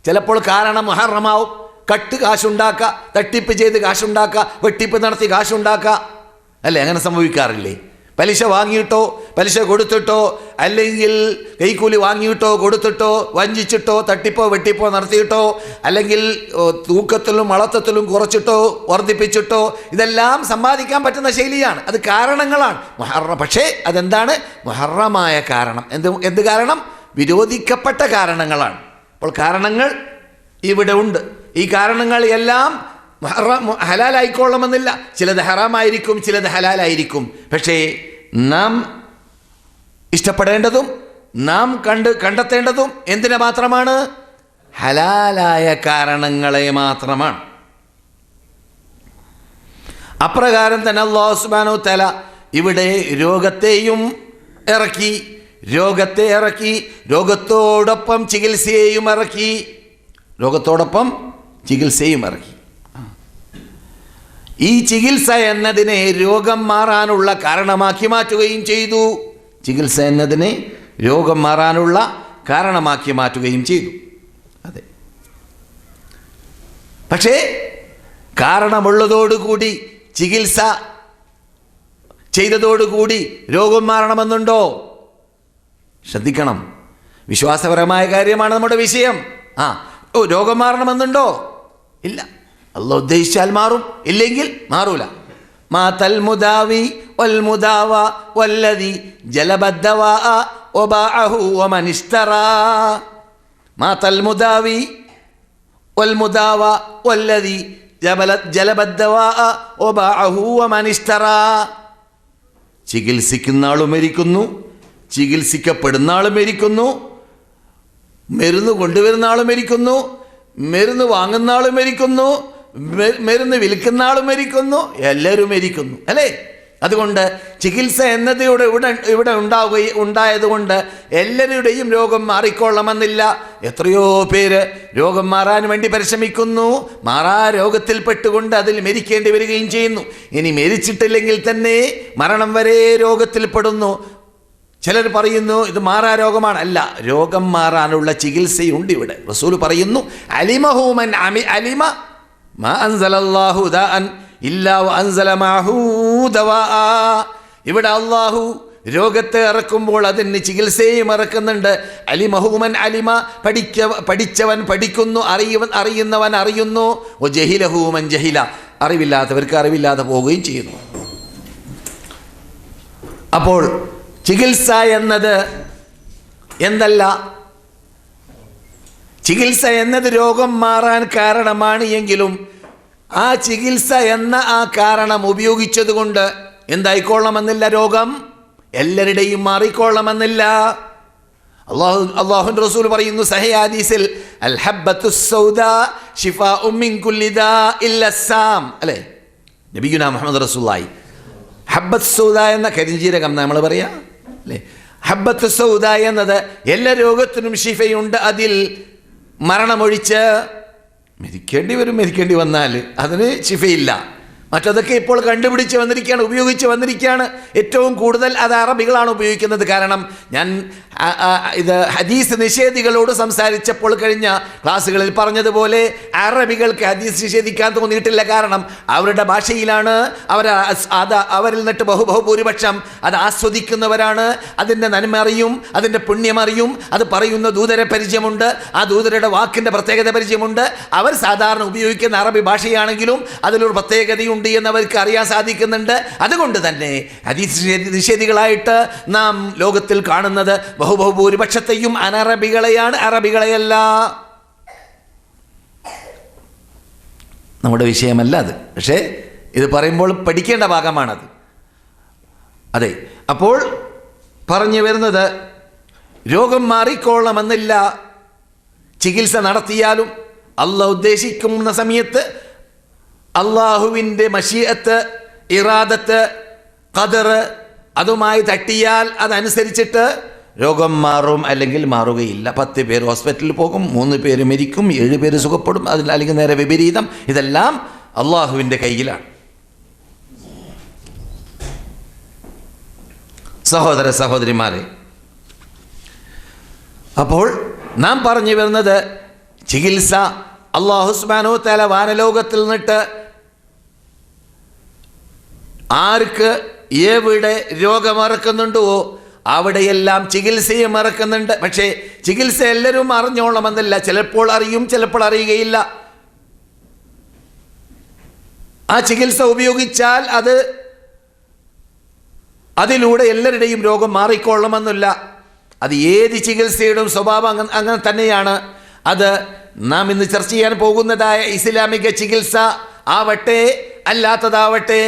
ചിലപ്പോൾ കാരണം മുഹറമാവും. കട്ട് കാശുണ്ടാക്കുക, തട്ടിപ്പ് ചെയ്ത് കാശുണ്ടാക്കുക, വെട്ടിപ്പ് നടത്തി കാശുണ്ടാക്കുക. അല്ലേ? അങ്ങനെ സംഭവിക്കാറില്ലേ? പലിശ വാങ്ങിയിട്ടോ പലിശ കൊടുത്തിട്ടോ അല്ലെങ്കിൽ കൈക്കൂലി വാങ്ങിയിട്ടോ കൊടുത്തിട്ടോ വഞ്ചിച്ചിട്ടോ തട്ടിപ്പോ വെട്ടിപ്പോ നടത്തിയിട്ടോ അല്ലെങ്കിൽ തൂക്കത്തിലും അളത്തത്തിലും കുറച്ചിട്ടോ വർദ്ധിപ്പിച്ചിട്ടോ ഇതെല്ലാം സമ്പാദിക്കാൻ പറ്റുന്ന ശൈലിയാണ്. അത് കാരണങ്ങളാണ് പക്ഷേ അതെന്താണ്? മുഹറമായ കാരണം. എന്ത് കാരണം? വിരോധിക്കപ്പെട്ട കാരണങ്ങളാണ്. അപ്പോൾ കാരണങ്ങൾ ഇവിടെ ഉണ്ട്. ഈ കാരണങ്ങൾ എല്ലാം ഹലാലായിക്കൊള്ളണമെന്നില്ല. ചിലത് ഹറാമായിരിക്കും, ചിലത് ഹലാലായിരിക്കും. പക്ഷേ നാം ഇഷ്ടപ്പെടേണ്ടതും നാം കണ്ടെത്തേണ്ടതും എന്തിനെ മാത്രമാണ്? ഹലാലായ കാരണങ്ങളെ മാത്രമാണ്. അപ്രകാരം തന്നെ അല്ലാഹു സുബ്ഹാനഹു വ തആല ഇവിടെ രോഗത്തെയും ഇറക്കി, രോഗത്തോടൊപ്പം ചികിത്സയെയും ഇറക്കി. ഈ ചികിത്സ എന്നതിനെ രോഗം മാറാനുള്ള കാരണമാക്കി മാറ്റുകയും ചെയ്തു. അതെ, പക്ഷേ കാരണമുള്ളതോടുകൂടി ചികിത്സ ചെയ്തതോടുകൂടി രോഗം മാറണമെന്നുണ്ടോ? ശ്രദ്ധിക്കണം, വിശ്വാസപരമായ കാര്യമാണ് നമ്മുടെ വിഷയം. രോഗം മാറണമെന്നുണ്ടോ? ഇല്ല. അല്ലാഹു ഉദ്ദേശിച്ചാൽ മാറും, ഇല്ലെങ്കിൽ മാറൂല. മാതൽ മുദാവി വൽ മുദാവ വല്ലദി ജലബദ്ദവാ വബാഅഹു വമനിഷ്തറാ. മാതൽ മുദാവി വൽ മുദാവ വല്ലദി ജലബദ്ദവാ വബാഅഹു വമനിഷ്തറാ. ചികിത്സിക്കുന്ന ആളും മരിക്കുന്നു, ചികിത്സിക്കപ്പെടുന്ന ആളും മരിക്കുന്നു, മരുന്ന് കൊണ്ടുവരുന്ന ആളും മരിക്കുന്നു, മരുന്ന് വാങ്ങുന്ന ആളും മരിക്കുന്നു, മരുന്ന് വിൽക്കുന്ന ആളും മരിക്കുന്നു, എല്ലാവരും മരിക്കുന്നു, അല്ലേ? അതുകൊണ്ട് ചികിത്സ എന്നത് ഇവിടെ ഉണ്ടായതുകൊണ്ട് എല്ലാവരുടെയും രോഗം മാറിക്കൊള്ളണമെന്നില്ല. എത്രയോ പേര് രോഗം മാറാൻ വേണ്ടി പരിശ്രമിക്കുന്നു, രോഗത്തിൽപ്പെട്ടുകൊണ്ട് അതിൽ മരിക്കേണ്ടി വരികയും ചെയ്യുന്നു. ഇനി മരിച്ചിട്ടില്ലെങ്കിൽ തന്നെ മരണം വരെ രോഗത്തിൽപ്പെടുന്നു. ചിലർ പറയുന്നു ഇത് രോഗമാണ്. അല്ല, രോഗം മാറാനുള്ള ചികിത്സയുണ്ട് ഇവിടെ. റസൂൽ പറയുന്നു, അലിമഹു മൻ അലിമ മാ അൻസലല്ലാഹു ദാഅൻ ഇല്ലാ വഅൻസല മഅഹു ദവാഅ. ഇവിടെ അല്ലാഹു രോഗത്തെ ഇറക്കുമ്പോൾ അതിന് ചികിത്സയും ഇറക്കുന്നുണ്ട്. അലിമഹു മൻ അലിമ, പഠിച്ചവൻ പഠിക്കുന്നു, അറിയുന്നവൻ അറിയുന്നു. വജഹിലഹു മൻ ജഹില, അറിവില്ലാത്തവർക്ക് അറിവില്ലാതെ പോവുകയും ചെയ്യുന്നു. അപ്പോൾ ചികിത്സ എന്നത് എന്തല്ല? ചികിത്സ എന്നത് രോഗം മാറാൻ കാരണമാണ് എങ്കിലും ആ ചികിത്സ എന്ന ആ കാരണം ഉപയോഗിച്ചതുകൊണ്ട് എന്തായിക്കൊള്ളണമെന്നില്ല, രോഗം എല്ലാവരുടെയും മാറിക്കൊള്ളണമെന്നില്ല. അല്ലാഹുവിന്റെ റസൂൽ പറയുന്നു സഹീഹ് ഹദീസിൽ, അൽ ഹബ്ബത്തുസ് സൗദാ ശിഫാഉം മിൻ കുല്ലി ദാഇ ഇല്ലസ്സാം. അല്ലേ, നബിയുനാ മുഹമ്മദ് റസൂലുള്ളാഹി. ഹബ്ബത്ത് സൗദ എന്ന കരിഞ്ജീരകം നമ്മൾ പറയാ, അല്ലേ? ഹബ്ബത്ത് സൗദ എന്നത് എല്ലാ രോഗത്തിനും ശിഫയുണ്ട്, അതിൽ മരണമൊഴിച്ച് മരിക്കേണ്ടി വന്നാൽ അതിന് ശിഫയില്ല. മറ്റതൊക്കെ ഇപ്പോൾ കണ്ടുപിടിച്ച് വന്നിരിക്കുകയാണ്, ഉപയോഗിച്ച് വന്നിരിക്കുകയാണ്. ഏറ്റവും കൂടുതൽ അത് അറബികളാണ് ഉപയോഗിക്കുന്നത്. കാരണം ഞാൻ ഇത് ഹദീസ് നിഷേധികളോട് സംസാരിച്ചപ്പോൾ കഴിഞ്ഞ ക്ലാസ്സുകളിൽ പറഞ്ഞതുപോലെ അറബികൾക്ക് ഹദീസ് നിഷേധിക്കാൻ തോന്നിയിട്ടില്ല. കാരണം അവരുടെ ഭാഷയിലാണ്, അവരിൽ നിന്നിട്ട് ബഹുഭൂരിപക്ഷം അത് ആസ്വദിക്കുന്നവരാണ്. അതിൻ്റെ നന്മ അറിയും, അതിൻ്റെ പുണ്യമറിയും. അത് പറയുന്ന ദൂതരെ പരിചയമുണ്ട്, ആ ദൂതരുടെ വാക്കിൻ്റെ പ്രത്യേകത പരിചയമുണ്ട്. അവർ സാധാരണ ഉപയോഗിക്കുന്ന അറബി ഭാഷയാണെങ്കിലും അതിലൊരു പ്രത്യേകതയുണ്ട് എന്നവർക്ക് അറിയാൻ സാധിക്കുന്നുണ്ട്. അതുകൊണ്ട് തന്നെ ഹദീസ് നിഷേധികളായിട്ട് നാം ലോകത്തിൽ കാണുന്നത് ബഹുഭൂരിപക്ഷത്തെയും അനറബികളെയാണ്, അറബികളെയല്ല. നമ്മുടെ വിഷയമല്ല അത്, പക്ഷേ ഇത് പറയുമ്പോൾ പഠിക്കേണ്ട ഭാഗമാണത്. അതെ, അപ്പോൾ പറഞ്ഞു വരുന്നത് രോഗം മാറിക്കൊള്ളണമെന്നില്ല. ചികിത്സ നടത്തിയാലും അല്ലാഹു ഉദ്ദേശിക്കുന്ന സമയത്ത് അള്ളാഹുവിൻ്റെ മശീഅത്ത്, ഇറാദത്ത്, ഖദർ അതുമായി തട്ടിയാൽ അതനുസരിച്ചിട്ട് രോഗം മാറും, അല്ലെങ്കിൽ മാറുകയില്ല. 10 പേര് ഹോസ്പിറ്റലിൽ പോകും, 3 പേര് മരിക്കും, 7 പേര് സുഖപ്പെടും, അല്ലെങ്കിൽ നേരെ വിപരീതം. ഇതെല്ലാം അള്ളാഹുവിൻ്റെ കയ്യിലാണ്. സഹോദര സഹോദരിമാരെ, അപ്പോൾ നാം പറഞ്ഞു വരുന്നത് ചികിത്സ അല്ലാഹു സുബ്ഹാനഹു വ തആല വാനലോകത്തിൽ നിന്നിട്ട് ആർക്ക് എവിടെ രോഗമിറക്കുന്നുണ്ടോ അവിടെയെല്ലാം ചികിത്സയും ഇറക്കുന്നുണ്ട്. പക്ഷേ ചികിത്സ എല്ലാവരും അറിഞ്ഞോളണമെന്നില്ല. ചിലപ്പോൾ അറിയും, ചിലപ്പോൾ അറിയുകയില്ല. ആ ചികിത്സ ഉപയോഗിച്ചാൽ അതിലൂടെ എല്ലാവരുടെയും രോഗം മാറിക്കൊള്ളണമെന്നില്ല. അത് ഏത് ചികിത്സയുടെയും സ്വഭാവം അങ്ങനെ തന്നെയാണ്. അത് നാം ഇന്ന് ചർച്ച ചെയ്യാൻ പോകുന്നതായ ഇസ്ലാമിക ചികിത്സ ആവട്ടെ അല്ലാത്തതാവട്ടെ,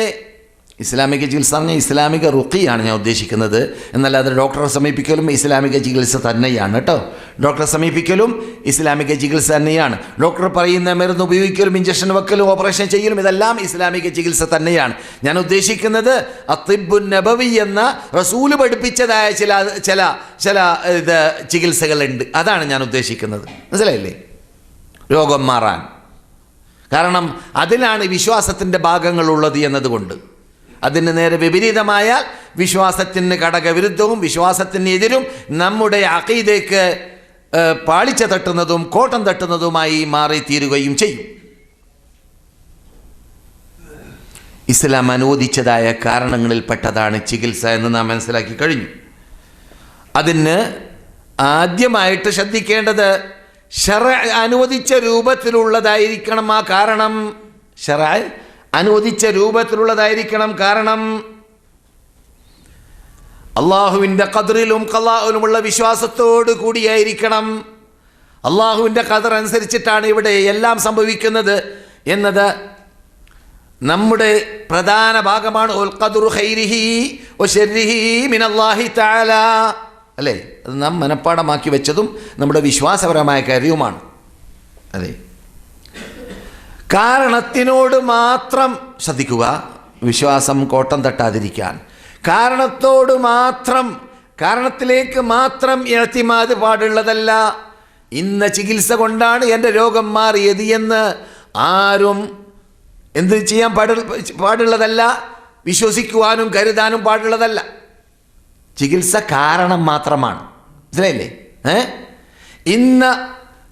ഇസ്ലാമിക ചികിത്സ പറഞ്ഞാൽ ഇസ്ലാമിക റുഖിയാണ് ഞാൻ ഉദ്ദേശിക്കുന്നത്, എന്നല്ലാതെ ഡോക്ടറെ സമീപിക്കലും ഇസ്ലാമിക ചികിത്സ തന്നെയാണ് കേട്ടോ. ഡോക്ടറെ സമീപിക്കലും ഇസ്ലാമിക ചികിത്സ തന്നെയാണ്. ഡോക്ടർ പറയുന്ന മരുന്ന് ഉപയോഗിക്കലും ഇഞ്ചക്ഷൻ വെക്കലും ഓപ്പറേഷൻ ചെയ്യലും ഇതെല്ലാം ഇസ്ലാമിക ചികിത്സ തന്നെയാണ്. ഞാൻ ഉദ്ദേശിക്കുന്നത് അത്തിബുൻ നബവി എന്ന റസൂല് പഠിപ്പിച്ചതായ ചില ചികിത്സകളുണ്ട്, അതാണ് ഞാൻ ഉദ്ദേശിക്കുന്നത്. മനസ്സിലായില്ലേ? രോഗം മാറാൻ. കാരണം അതിലാണ് വിശ്വാസത്തിൻ്റെ ഭാഗങ്ങളുള്ളത് എന്നതുകൊണ്ട്. അതിന് നേരെ വിപരീതമായാൽ വിശ്വാസത്തിന് ഘടകവിരുദ്ധവും വിശ്വാസത്തിന് എതിരും നമ്മുടെ അഖീദയ്ക്ക് പാളിച്ച തട്ടുന്നതും കോട്ടം തട്ടുന്നതുമായി മാറിത്തീരുകയും ചെയ്യും. ഇസ്ലാം അനുവദിച്ചതായ കാരണങ്ങളിൽപ്പെട്ടതാണ് ചികിത്സ എന്ന് നാം മനസ്സിലാക്കി കഴിഞ്ഞു. അതിന് ആദ്യമായിട്ട് ശ്രദ്ധിക്കേണ്ടത് ശറഅ അനുവദിച്ച രൂപത്തിലുള്ളതായിരിക്കണം ആ കാരണം. ശറഅ അനുവദിച്ച രൂപത്തിലുള്ളതായിരിക്കണം കാരണം. അള്ളാഹുവിൻ്റെ ഖദറിലും ഖളാഇലുമുള്ള വിശ്വാസത്തോടു കൂടിയായിരിക്കണം. അള്ളാഹുവിൻ്റെ ഖദർ അനുസരിച്ചിട്ടാണ് ഇവിടെ എല്ലാം സംഭവിക്കുന്നത് എന്നത് നമ്മുടെ പ്രധാന ഭാഗമാണ്. ഉൽ ഖദറു ഖൈരിഹി വശർരിഹി മിനല്ലാഹി തആല, അല്ലേ? അത് നാം മനഃപ്പാടമാക്കി വെച്ചതും നമ്മുടെ വിശ്വാസപരമായ കാര്യവുമാണ്. അതെ, കാരണത്തിനോട് മാത്രം ശ്രദ്ധിക്കുക, വിശ്വാസം കോട്ടം തട്ടാതിരിക്കാൻ. കാരണത്തോട് മാത്രം, കാരണത്തിലേക്ക് മാത്രം ഇഅ്തിമാദ് പാടുള്ളതല്ല. ഇന്ന ചികിത്സ കൊണ്ടാണ് എൻ്റെ രോഗം മാറിയത് എന്ന് ആരും എന്ത് ചെയ്യാൻ പാടുള്ളതല്ല, വിശ്വസിക്കുവാനും കരുതാനും പാടുള്ളതല്ല. ചികിത്സ കാരണം മാത്രമാണ്. മനസ്സിലായില്ലേ? ഇന്ന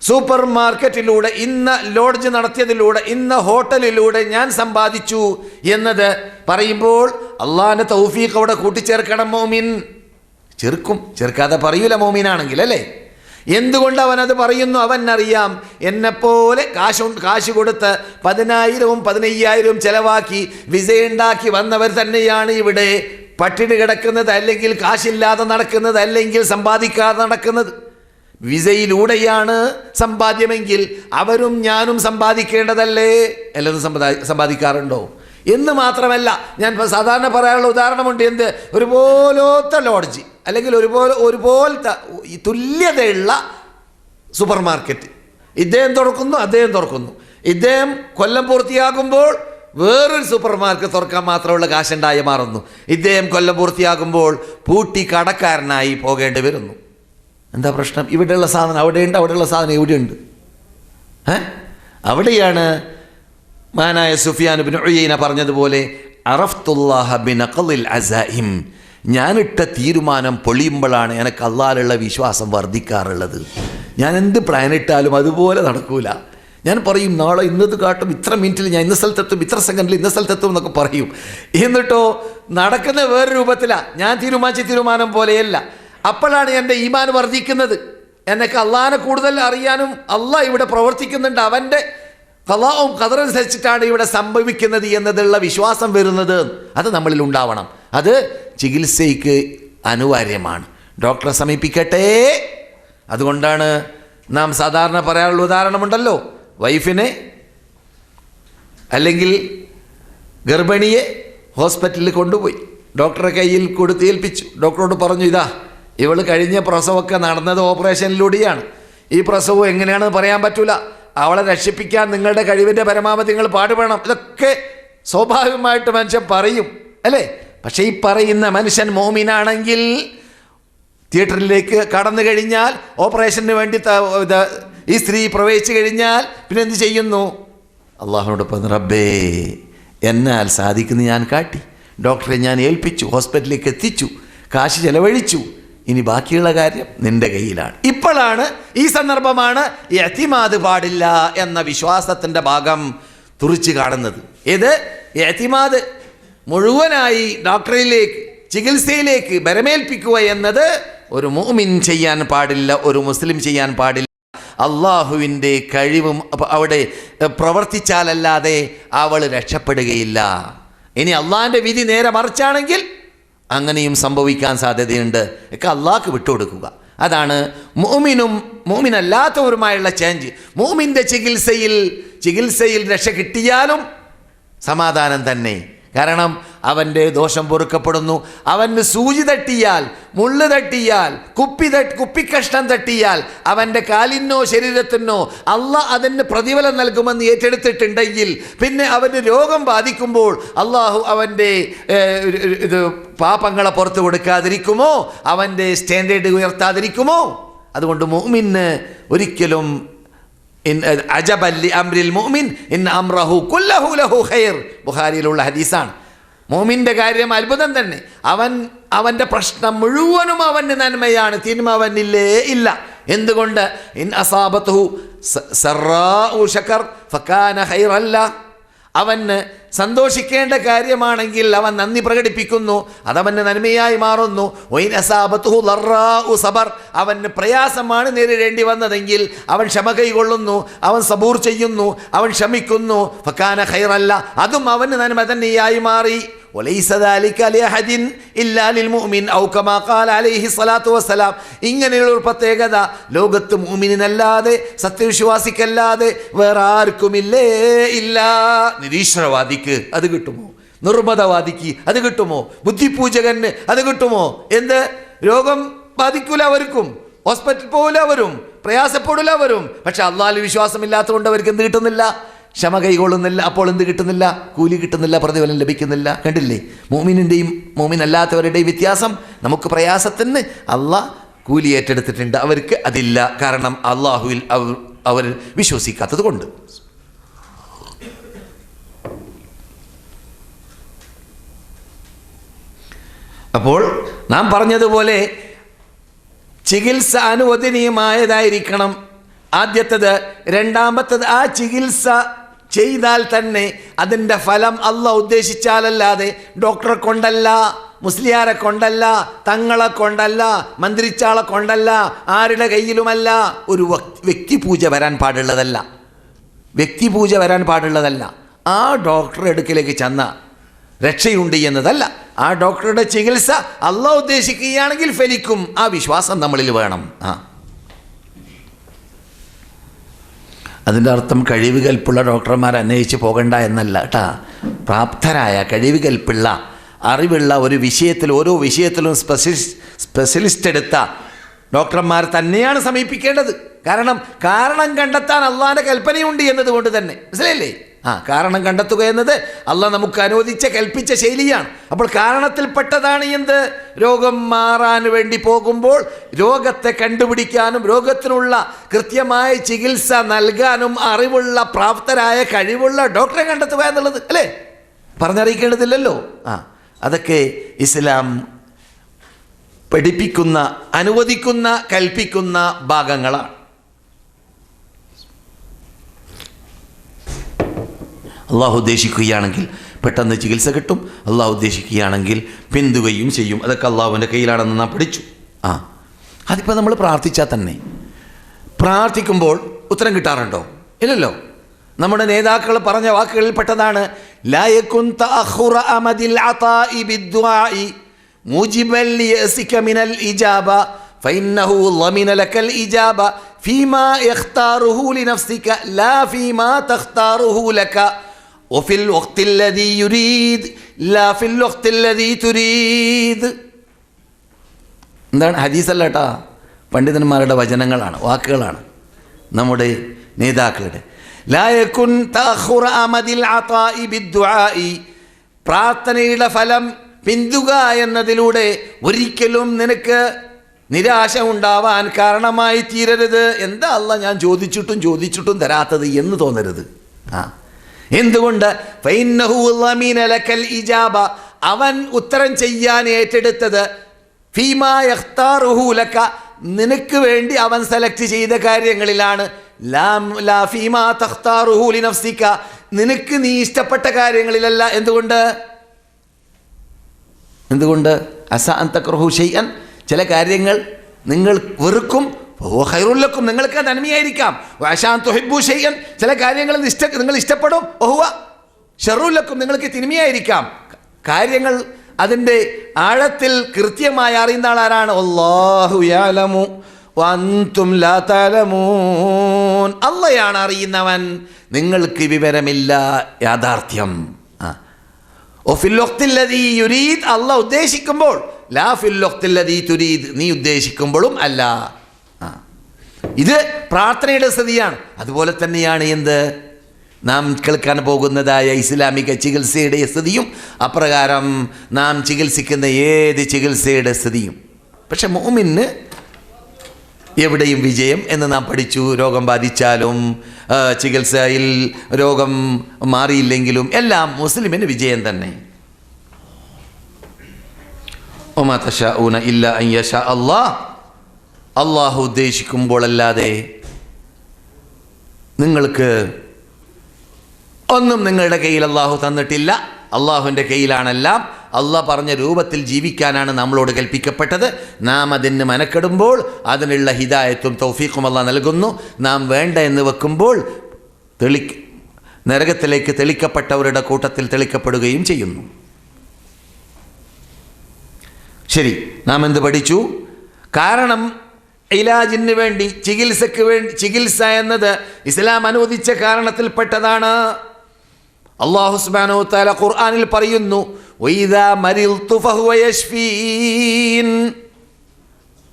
സൂപ്പർ മാർക്കറ്റിലൂടെ, ഇന്ന ലോഡ്ജ് നടത്തിയതിലൂടെ, ഇന്ന ഹോട്ടലിലൂടെ ഞാൻ സമ്പാദിച്ചു എന്നത് പറയുമ്പോൾ അള്ളാഹിൻ്റെ തൗഫീഖ് അവിടെ കൂട്ടിച്ചേർക്കണം മോമിൻ. ചേർക്കാതെ പറയൂല മോമിനാണെങ്കിൽ, അല്ലേ? എന്തുകൊണ്ട് അവനത് പറയുന്നു? അവനറിയാം എന്നെപ്പോലെ കാശ് കൊടുത്ത് 10,000-ഉം 15,000-ഉം ചെലവാക്കി വിസയുണ്ടാക്കി വന്നവർ തന്നെയാണ് ഇവിടെ പട്ടിണി കിടക്കുന്നത്, അല്ലെങ്കിൽ കാശില്ലാതെ നടക്കുന്നത്, അല്ലെങ്കിൽ സമ്പാദിക്കാതെ നടക്കുന്നത്. വിസയിലൂടെയാണ് സമ്പാദ്യമെങ്കിൽ അവരും ഞാനും സമ്പാദിക്കേണ്ടതല്ലേ? എല്ലാവരും സമ്പാദിക്കാറുണ്ടോ എന്ന് മാത്രമല്ല, ഞാൻ സാധാരണ പറയാനുള്ള ഉദാഹരണമുണ്ട്. എന്ത്? ഒരുപോലത്തെ ലോഡ്ജ് അല്ലെങ്കിൽ ഒരുപോലത്തെ തുല്യതയുള്ള സൂപ്പർ മാർക്കറ്റ്. ഇദ്ദേഹം തുറക്കുന്നു, അദ്ദേഹം തുറക്കുന്നു. ഇദ്ദേഹം കൊല്ലം പൂർത്തിയാകുമ്പോൾ വേറൊരു സൂപ്പർ മാർക്കറ്റ് തുറക്കാൻ മാത്രമുള്ള കാശുണ്ടായി മാറുന്നു. ഇദ്ദേഹം കൊല്ലം പൂർത്തിയാകുമ്പോൾ പൂട്ടി കടക്കാരനായി പോകേണ്ടി വരുന്നു. എന്താ പ്രശ്നം? ഇവിടെയുള്ള സാധനം അവിടെയുണ്ട്, അവിടെയുള്ള സാധനം ഇവിടെയുണ്ട്. അവിടെയാണ് മഹാനായ സുഫിയാൻ ഇബ്നു ഉയൈന പറഞ്ഞതുപോലെ, അറഫ്തുല്ലാഹ ബിനഖലിൽ അസായിം, ഞാനിട്ട തീരുമാനം പൊളിയുമ്പോഴാണ് എനിക്ക് അള്ളാഹിലുള്ള വിശ്വാസം വർദ്ധിക്കാറുള്ളത്. ഞാൻ എന്ത് പ്ലാൻ ഇട്ടാലും അതുപോലെ നടക്കൂല. ഞാൻ പറയും നാളെ ഇന്നത് കാട്ടും, ഇത്ര മിനിറ്റിൽ ഞാൻ ഇന്ന സ്ഥലത്തെത്തും, ഇത്ര സെക്കൻഡിൽ ഇന്ന സ്ഥലത്തെത്തും എന്നൊക്കെ പറയും. എന്നിട്ടോ നടക്കുന്ന വേറെ രൂപത്തിലാണ്. ഞാൻ തീരുമാനിച്ച തീരുമാനം പോലെയല്ല. അപ്പോഴാണ് എൻ്റെ ഈമാൻ വർദ്ധിക്കുന്നത്. എന്നൊക്കെ അള്ളാഹിനെ കൂടുതൽ അറിയാനും അള്ളാഹ് ഇവിടെ പ്രവർത്തിക്കുന്നുണ്ട്, അവൻ്റെ ഖളാഉം ഖദറനുസരിച്ചിട്ടാണ് ഇവിടെ സംഭവിക്കുന്നത് എന്നതുള്ള വിശ്വാസം വരുന്നത്. അത് നമ്മളിൽ ഉണ്ടാവണം. അത് ചികിത്സയ്ക്ക് അനിവാര്യമാണ്. ഡോക്ടറെ സമീപിക്കട്ടെ. അതുകൊണ്ടാണ് നാം സാധാരണ പറയാനുള്ള ഉദാഹരണമുണ്ടല്ലോ, വൈഫിനെ അല്ലെങ്കിൽ ഗർഭിണിയെ ഹോസ്പിറ്റലിൽ കൊണ്ടുപോയി ഡോക്ടറെ കയ്യിൽ കൊടുത്ത് ഏൽപ്പിച്ചു. ഡോക്ടറോട് പറഞ്ഞു, ഇതാ ഇവൾ കഴിഞ്ഞ പ്രസവമൊക്കെ നടന്നത് ഓപ്പറേഷനിലൂടെയാണ്. ഈ പ്രസവം എങ്ങനെയാണെന്ന് പറയാൻ പറ്റൂല. അവളെ രക്ഷിപ്പിക്കാൻ നിങ്ങളുടെ കഴിവിൻ്റെ പരമാവധി നിങ്ങൾ പാടുപെടണം. ഇതൊക്കെ സ്വാഭാവികമായിട്ട് മനുഷ്യൻ പറയും, അല്ലേ? പക്ഷേ ഈ പറയുന്ന മനുഷ്യൻ മോമിനാണെങ്കിൽ തിയേറ്ററിലേക്ക് കടന്നു കഴിഞ്ഞാൽ, ഓപ്പറേഷന് വേണ്ടി ഈ സ്ത്രീ പ്രവേശിച്ചു കഴിഞ്ഞാൽ പിന്നെ എന്ത് ചെയ്യുന്നു? അള്ളാഹുവിനോടൊപ്പം, റബ്ബേ എന്നാൽ സാധിക്കുന്ന ഞാൻ കാട്ടി, ഡോക്ടറെ ഞാൻ ഏൽപ്പിച്ചു, ഹോസ്പിറ്റലിലേക്ക് എത്തിച്ചു, കാശ് ചെലവഴിച്ചു, ഇനി ബാക്കിയുള്ള കാര്യം നിൻ്റെ കയ്യിലാണ്. ഇപ്പോഴാണ്, ഈ സന്ദർഭമാണ് ഇഅ്തിമാദ് പാടില്ല എന്ന വിശ്വാസത്തിൻ്റെ ഭാഗം തുറിച്ച് കാണുന്നത്. ഏത്? ഇഅ്തിമാദ് മുഴുവനായി ഡോക്ടറിലേക്ക്, ചികിത്സയിലേക്ക് ബരമേൽപ്പിക്കുക എന്നത് ഒരു മുഅ്മിൻ ചെയ്യാൻ പാടില്ല, ഒരു മുസ്ലിം ചെയ്യാൻ പാടില്ല. അള്ളാഹുവിൻ്റെ കഴിവും അവിടെ പ്രവർത്തിച്ചാലല്ലാതെ അവൾ രക്ഷപ്പെടുകയില്ല. ഇനി അള്ളാഹിൻ്റെ വിധി നേരെ മറിച്ചാണെങ്കിൽ അങ്ങനെയും സംഭവിക്കാൻ സാധ്യതയുണ്ട്. ഒക്കെ അള്ളാഹ്ക്ക് വിട്ടുകൊടുക്കുക. അതാണ് മുഅ്മിനും മുഅ്മിനല്ലാത്തവരുമായുള്ള ചേഞ്ച്. മുഅ്മിൻ്റെ ചികിത്സയിൽ രക്ഷ കിട്ടിയാലും സമാധാനം തന്നെ. കാരണം അവൻ്റെ ദോഷം പൊറുക്കപ്പെടുന്നു. അവന് സൂചി തട്ടിയാൽ, മുള്ള് തട്ടിയാൽ, കുപ്പിക്കഷ്ണം തട്ടിയാൽ അവൻ്റെ കാലിനോ ശരീരത്തിനോ അള്ളാഹ് അതിന് പ്രതിഫലം നൽകുമെന്ന് ഏറ്റെടുത്തിട്ടുണ്ടെങ്കിൽ പിന്നെ അവന് രോഗം ബാധിക്കുമ്പോൾ അള്ളാഹു അവൻ്റെ പാപങ്ങളെ പുറത്തു കൊടുക്കാതിരിക്കുമോ? അവൻ്റെ സ്റ്റാൻഡേർഡ് ഉയർത്താതിരിക്കുമോ? അതുകൊണ്ട് മുഅ്മിന് ഒരിക്കലും അജബല്ലി അംരിൽ മുഅ്മിൻ ഇൻ അംറഹു കുല്ലഹു ലഹു ഖൈർ, ബുഖാരിയിലുള്ള ഹദീസാണ്. മുഅ്മിൻ്റെ കാര്യം അത്ഭുതം തന്നെ. അവൻ്റെ പ്രശ്നം മുഴുവനും അവന് നന്മയാണ്, തിന്മ അവനില്ലേ ഇല്ല. എന്തുകൊണ്ട്? ഇൻ അസാബത്തുഹു സറാഉ ശകർ ഫകാന ഖൈറൻ ലഹു. അവന് സന്തോഷിക്കേണ്ട കാര്യമാണെങ്കിൽ അവൻ നന്ദി പ്രകടിപ്പിക്കുന്നു, അതവന് നന്മയായി മാറുന്നു. വൈൻ അസാബത്തുഹു ലറാഉ സബർ, അവന് പ്രയാസമാണ് നേരിടേണ്ടി വന്നതെങ്കിൽ അവൻ ക്ഷമ കൈകൊള്ളുന്നു, അവൻ സബൂർ ചെയ്യുന്നു, അവൻ ക്ഷമിക്കുന്നു. ഫകാന ഖൈറൻ ലഹു, അതും അവന് നന്മ തന്നെയായി മാറി. വലൈസ ദാലിക ലിഅഹദിൻ ഇല്ലാ ലിൽ മുഅ്മിൻ ഔ കമാ ഖാല അലൈഹി സ്വലാത്തു വസ്സലാം. ഇങ്ങനെയുള്ള ഒരു പ്രത്യേകത ലോകത്ത് മുഅ്മിനല്ലാതെ, സത്യവിശ്വാസിക്കല്ലാതെ വേറെ ആർക്കുമില്ലേ ഇല്ല. നിരീശ്വരവാദിക്ക് അത് കിട്ടുമോ? നിർമ്മതവാദിക്ക് അത് കിട്ടുമോ? ബുദ്ധിപൂജകന് അത് കിട്ടുമോ? എന്ത് രോഗം ബാധിക്കൂല അവർക്കും, ഹോസ്പിറ്റൽ പോകില്ല അവരും, പ്രയാസപ്പെടില്ല അവരും. പക്ഷെ അള്ളാഹിൽ വിശ്വാസമില്ലാത്തതുകൊണ്ട് അവർക്ക് എന്ത് കിട്ടുന്നില്ല? ക്ഷമ കൈകൊള്ളുന്നില്ല. അപ്പോൾ എന്ത് കിട്ടുന്നില്ല? കൂലി കിട്ടുന്നില്ല, പ്രതിഫലം ലഭിക്കുന്നില്ല. കണ്ടില്ലേ മുഅ്മിനിൻ്റെയും മുഅ്മിൻ അല്ലാത്തവരുടെയും വ്യത്യാസം? നമുക്ക് പ്രയാസത്തിന് അള്ളാഹ് കൂലി ഏറ്റെടുത്തിട്ടുണ്ട്, അവർക്ക് അതില്ല. കാരണം അള്ളാഹുവിൽ അവർ വിശ്വസിക്കാത്തത് കൊണ്ട്. അപ്പോൾ നാം പറഞ്ഞതുപോലെ ചികിത്സ അനുവദനീയമായതായിരിക്കണം ആദ്യത്തേത്. രണ്ടാമത്തേത്, ആ ചികിത്സ ചെയ്താൽ തന്നെ അതിൻ്റെ ഫലം അള്ളാഹ് ഉദ്ദേശിച്ചാലല്ലാതെ, ഡോക്ടറെ കൊണ്ടല്ല, മുസ്ലിയാരെ കൊണ്ടല്ല, തങ്ങളെ കൊണ്ടല്ല, മന്ത്രിച്ചാളെ കൊണ്ടല്ല, ആരുടെ കയ്യിലുമല്ല. ഒരു വ്യക്തിപൂജ വരാൻ പാടുള്ളതല്ല, വ്യക്തിപൂജ വരാൻ പാടുള്ളതല്ല. ആ ഡോക്ടറുടെ അടുക്കിലേക്ക് ചെന്ന രക്ഷയുണ്ട് എന്നതല്ല. ആ ഡോക്ടറുടെ ചികിത്സ അള്ളാഹ് ഉദ്ദേശിക്കുകയാണെങ്കിൽ ഫലിക്കും. ആ വിശ്വാസം നമ്മളിൽ വേണം. അതിൻ്റെ അർത്ഥം കഴിവ് കൽപ്പുള്ള ഡോക്ടർമാർ അന്വേഷിച്ച് പോകണ്ട എന്നല്ല കേട്ടാ. പ്രാപ്തരായ, കഴിവ് കൽപ്പുള്ള, അറിവുള്ള, ഒരു വിഷയത്തിൽ, ഓരോ വിഷയത്തിലും സ്പെഷ്യലിസ്റ്റ് എടുത്ത ഡോക്ടർമാർ തന്നെയാണ് സമീപിക്കേണ്ടത്. കാരണം കണ്ടെത്താൻ അള്ളാഹിൻ്റെ കൽപ്പനയുണ്ട് എന്നതുകൊണ്ട് തന്നെ. മനസ്സിലായില്ലേ? കാരണം കണ്ടെത്തുക എന്നത് അള്ളാഹ് നമുക്ക് അനുവദിച്ച, കൽപ്പിച്ച ശൈലിയാണ്. അപ്പോൾ കാരണത്തിൽപ്പെട്ടതാണ് എന്ത്? രോഗം മാറാൻ വേണ്ടി പോകുമ്പോൾ രോഗത്തെ കണ്ടുപിടിക്കാനും രോഗത്തിനുള്ള കൃത്യമായ ചികിത്സ നൽകാനും അറിവുള്ള, പ്രാപ്തരായ, കഴിവുള്ള ഡോക്ടറെ കണ്ടെത്തുക എന്നുള്ളത് അല്ലേ? പറഞ്ഞറിയിക്കേണ്ടതില്ലല്ലോ. അതൊക്കെ ഇസ്ലാം പഠിപ്പിക്കുന്ന, അനുവദിക്കുന്ന, കൽപ്പിക്കുന്ന ഭാഗങ്ങളാണ്. അള്ളാഹു ഉദ്ദേശിക്കുകയാണെങ്കിൽ പെട്ടെന്ന് ചികിത്സ കിട്ടും, അള്ളാഹു ഉദ്ദേശിക്കുകയാണെങ്കിൽ പിന്തുകയും ചെയ്യും. അതൊക്കെ അള്ളാഹുവിൻ്റെ കയ്യിലാണെന്ന് നാം പഠിച്ചു. അതിപ്പോൾ നമ്മൾ പ്രാർത്ഥിച്ചാൽ തന്നെ, പ്രാർത്ഥിക്കുമ്പോൾ ഉത്തരം കിട്ടാറുണ്ടോ? ഇല്ലല്ലോ. നമ്മുടെ നേതാക്കൾ പറഞ്ഞ വാക്കുകളിൽ പെട്ടതാണ് ലാ യകുൻ തഅഖുറ അമദിൽ അതാഇ ബിദ്ദുആഇ മുജിബൻ ലിയസിക മിനൽ ഇജാബ ഫഇന്നഹു ളമിന ലകൽ ഇജാബ ഫീമാ യഖ്താറുഹു ലിനഫ്സിക ലാ ഫീമാ തഖ്താറുഹു ലക വഫിൽ വഖ്തിൽ ലദീ യുരീദ് ലാ ഫിൽ വഖ്തിൽ ലദീ തുരീദ്. എന്താണ്? ഹദീസല്ല കേട്ടാ, പണ്ഡിതന്മാരുടെ വചനങ്ങളാണ്, വാക്കുകളാണ്, നമ്മുടെ നേതാക്കളുടെ. ലാ യകുൻ തഅഖുറ അമദിൽ അതാഇ ബിദ്ദുആഇ, പ്രാർത്ഥനയുടെ ഫലം പിന്തുക എന്നതിലൂടെ ഒരിക്കലും നിനക്ക് നിരാശ ഉണ്ടാവാൻ കാരണമായി തീരരുത്. എന്താ അല്ലാഹ് ഞാൻ ചോദിച്ചിട്ടും തരാത്തത് എന്ന് തോന്നരുത്. എന്തുകൊണ്ട്? ഫഇന്നഹു ളമിന ലകൽ ഇജാബ, അവൻ ഉത്തരം ചെയ്യാൻ ഏറ്റെടുത്തത് ഫീമാ യഖ്താറുഹു ലക, നിനക്ക് വേണ്ടി അവൻ സെലക്ട് ചെയ്ത കാര്യങ്ങളിലാണ്. ലാ ഫീമാ തഖ്താറുഹു ലിനഫ്സിക, നിനക്ക് നീ ഇഷ്ടപ്പെട്ട കാര്യങ്ങളിലല്ല. എന്തുകൊണ്ട്? അസ അൻ തക്റഹു ഷൈഅൻ, ചില കാര്യങ്ങൾ നിങ്ങൾ വെറുക്കും, ഖൈറുൽ ലക്കും, നിങ്ങൾക്ക് നന്മയായിരിക്കാം. വഅസാ അൻ തുഹിബ്ബു ഷൈഅൻ, ചില കാര്യങ്ങൾ നിങ്ങൾ ഇഷ്ടപ്പെടും, വഹുവ ശർറുൽ ലക്കും, നിങ്ങൾക്ക് തിന്മയായിരിക്കാം. കാര്യങ്ങൾ അതിൻ്റെ ആഴത്തിൽ കൃത്യമായി അറിയുന്ന ആളാരാണ്? അല്ലാഹു യഅലമു വഅൻതും ലാ തഅലമൂൻ, അല്ലാഹയാണ് അറിയുന്നവൻ, നിങ്ങൾക്ക് വിവരമില്ല. യാഥാർത്ഥ്യം. ഫിൽ വഖ്തില്ലദീ യുരീദ്, അല്ലാഹ് ഉദ്ദേശിക്കുമ്പോൾ, ലാ ഫിൽ വഖ്തില്ലദീ തുരീദ്, നീ ഉദ്ദേശിക്കുമ്പോഴും അല്ല. ഇത് പ്രാർത്ഥനയുടെ സ്ഥിതിയാണ്. അതുപോലെ തന്നെയാണ് എന്ത് നാം കേൾക്കാൻ പോകുന്നതായ ഇസ്ലാമിക ചികിത്സയുടെ സ്ഥിതിയും, അപ്രകാരം നാം ചികിത്സിക്കുന്ന ഏത് ചികിത്സയുടെ സ്ഥിതിയും. പക്ഷെ മുഅ്മിന് എവിടെയും വിജയം എന്ന് നാം പഠിച്ചു. രോഗം ബാധിച്ചാലും ചികിത്സയിൽ രോഗം മാറിയില്ലെങ്കിലും എല്ലാം മുസ്ലിമിന് വിജയം തന്നെ. വമാ തശാഊന ഇല്ലാ അൻ യശാ അല്ലാഹ്, അള്ളാഹു ഉദ്ദേശിക്കുമ്പോഴല്ലാതെ നിങ്ങൾക്ക് ഒന്നും നിങ്ങളുടെ കയ്യിൽ അള്ളാഹു തന്നിട്ടില്ല. അള്ളാഹുവിൻ്റെ കയ്യിലാണെല്ലാം. അള്ളാഹ് പറഞ്ഞ രൂപത്തിൽ ജീവിക്കാനാണ് നമ്മളോട് കൽപ്പിക്കപ്പെട്ടത്. നാം അതിന് മനക്കെടുമ്പോൾ അതിനുള്ള ഹിദായത്തും തൗഫീഖും അള്ളാഹ് നൽകുന്നു. നാം വേണ്ട എന്ന് വെക്കുമ്പോൾ നരകത്തിലേക്ക് തെളിക്കപ്പെട്ടവരുടെ കൂട്ടത്തിൽ തെളിക്കപ്പെടുകയും ചെയ്യുന്നു. ശരി, നാം എന്ത് പഠിച്ചു? കാരണം ഇലാജിന് വേണ്ടി, ചികിത്സയ്ക്ക് വേണ്ടി, ചികിത്സ എന്നത് ഇസ്ലാം അനുവദിച്ച കാരണത്തിൽപ്പെട്ടതാണ്. അല്ലാഹു സുബ്ഹാനഹു വ തആല ഖുർആനിൽ പറയുന്നു, വഇദാ മരിൽതു ഫഹുവ യശ്ഫീൻ,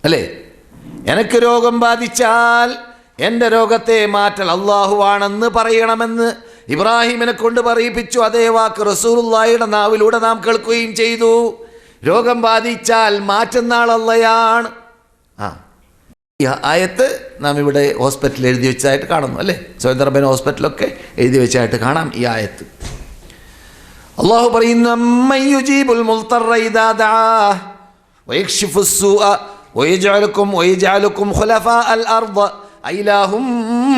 അല്ലേ? എനിക്ക് രോഗം ബാധിച്ചാൽ എൻ്റെ രോഗത്തെ മാറ്റൽ അള്ളാഹുവാണെന്ന് പറയണമെന്ന് ഇബ്രാഹിമിനെ കൊണ്ട് പറയിപ്പിച്ചു. അതേ വാക്ക് റസൂലുള്ളാഹിയുടെ നാവിലൂടെ നാം കേൾക്കുകയും ചെയ്തു. രോഗം ബാധിച്ചാൽ മാറ്റുന്ന ആൾ അള്ളയാണ്. ഈ ആയത്ത് നാം ഇവിടെ ഹോസ്പിറ്റലിൽ എഴുതി വെച്ചതായിട്ട് കാണുന്നു, അല്ലേ? സ്വതന്ത്രബൻ ഹോസ്പിറ്റലൊക്കെ എഴുതി വെച്ചതായിട്ട് കാണാം ഈ ആയത്ത്. അള്ളാഹു പറയുന്നു, അമ്മൻ യുജീബുൽ മുൽത്തറ ഇദാ ദഅാഹ് വയക്ഷിഫുസ് സൂഅ വയജഅലുകും ഖുലഫാഅൽ അർദ് അഇലാഹും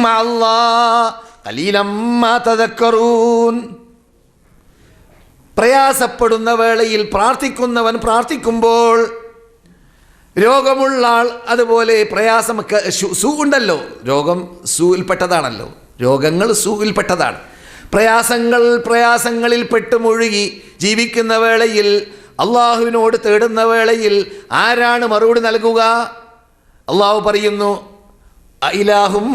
മഅല്ലാഹ് ഖലീലം മാ തദക്കറൂൻ. പ്രയാസപ്പെടുന്ന വേളയിൽ പ്രാർത്ഥിക്കുന്നവൻ പ്രാർത്ഥിക്കുമ്പോൾ, രോഗമുള്ള ആൾ അതുപോലെ പ്രയാസം സൂ ഉണ്ടല്ലോ, രോഗം സൂയിൽപ്പെട്ടതാണല്ലോ, രോഗങ്ങൾ സൂയിൽപ്പെട്ടതാണ്. പ്രയാസങ്ങളിൽ പെട്ടുമുഴുകി ജീവിക്കുന്ന വേളയിൽ, അള്ളാഹുവിനോട് തേടുന്ന വേളയിൽ ആരാണ് മറുപടി നൽകുക? അള്ളാഹു പറയുന്നു, ഇലാഹും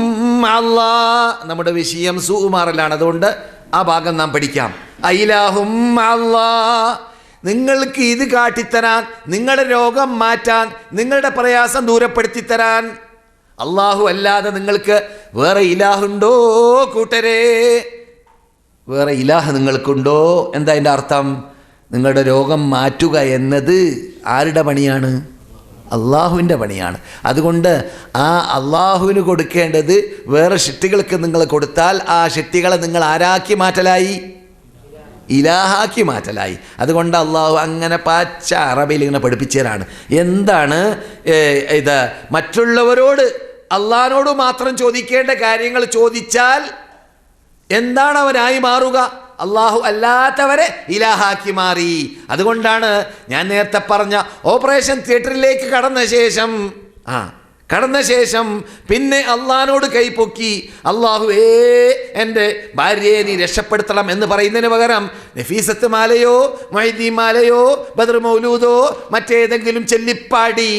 അല്ലാഹ്. നമ്മുടെ വിഷയം സൂമാറലാണ്, അതുകൊണ്ട് ആ ഭാഗം നാം പഠിക്കാം. ഇലാഹും അല്ലാഹ്, നിങ്ങൾക്ക് ഇത് കാട്ടിത്തരാൻ, നിങ്ങളുടെ രോഗം മാറ്റാൻ, നിങ്ങളുടെ പ്രയാസം ദൂരപ്പെടുത്തി തരാൻ അള്ളാഹു അല്ലാതെ നിങ്ങൾക്ക് വേറെ ഇലാഹുണ്ടോ കൂട്ടരെ? വേറെ ഇലാഹ് നിങ്ങൾക്കുണ്ടോ? എന്താ അതിൻ്റെ അർത്ഥം? നിങ്ങളുടെ രോഗം മാറ്റുക എന്നത് ആരുടെ പണിയാണ്? അള്ളാഹുവിൻ്റെ പണിയാണ്. അതുകൊണ്ട് ആ അള്ളാഹുവിന് കൊടുക്കേണ്ടത് വേറെ ശക്തികൾക്ക് നിങ്ങൾ കൊടുത്താൽ ആ ശക്തികളെ നിങ്ങൾ ആരാക്കി മാറ്റലായി? ഇലാഹാക്കി മാറ്റലായി. അതുകൊണ്ട് അള്ളാഹു അങ്ങനെ പച്ച അറബിയിൽ ഇങ്ങനെ പഠിപ്പിച്ചതാണ്. എന്താണ് ഇത്? മറ്റുള്ളവരോട്, അള്ളാഹിനോട് മാത്രം ചോദിക്കേണ്ട കാര്യങ്ങൾ ചോദിച്ചാൽ എന്താണ് അവനായി മാറുക? അള്ളാഹു അല്ലാത്തവരെ ഇലാഹാക്കി മാറി. അതുകൊണ്ടാണ് ഞാൻ നേരത്തെ പറഞ്ഞ ഓപ്പറേഷൻ തിയേറ്ററിലേക്ക് കടന്ന ശേഷം പിന്നെ അള്ളാഹിനോട് കൈപ്പൊക്കി, അള്ളാഹുവേ എൻ്റെ ഭാര്യയെ നീ രക്ഷപ്പെടുത്തണം എന്ന് പറയുന്നതിന് പകരം നഫീസത്ത് മാലയോ മൊഹീദ്ദീൻ മാലയോ ബദർ മൗലൂദോ മറ്റേതെങ്കിലും ചെല്ലിപ്പാടി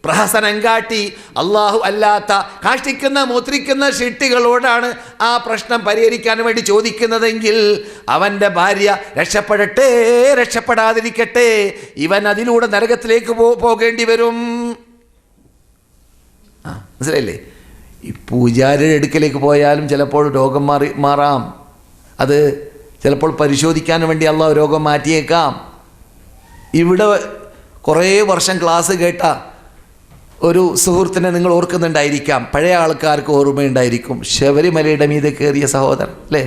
പ്രഹസനം കാട്ടി അള്ളാഹു അല്ലാത്ത കാഷ്ടിക്കുന്ന മൂത്രിക്കുന്ന ഷിട്ടികളോടാണ് ആ പ്രശ്നം പരിഹരിക്കാൻ വേണ്ടി ചോദിക്കുന്നതെങ്കിൽ അവൻ്റെ ഭാര്യ രക്ഷപ്പെടട്ടെ രക്ഷപ്പെടാതിരിക്കട്ടെ, ഇവൻ അതിലൂടെ നരകത്തിലേക്ക് പോകേണ്ടി വരും. മനസ്സിലായില്ലേ? ഈ പൂജാരിയുടെ അടുക്കലേക്ക് പോയാലും ചിലപ്പോൾ രോഗം മാറാം. അത് ചിലപ്പോൾ പരിശോധിക്കാൻ വേണ്ടി അള്ളാഹു രോഗം മാറ്റിയേക്കാം. ഇവിടെ കുറേ വർഷം ക്ലാസ് കേട്ട ഒരു സുഹൃത്തിനെ നിങ്ങൾ ഓർക്കുന്നുണ്ടായിരിക്കാം, പഴയ ആൾക്കാർക്ക് ഓർമ്മയുണ്ടായിരിക്കും. ശബരിമലയുടെ മീതെ കയറിയ സഹോദരൻ, അല്ലേ?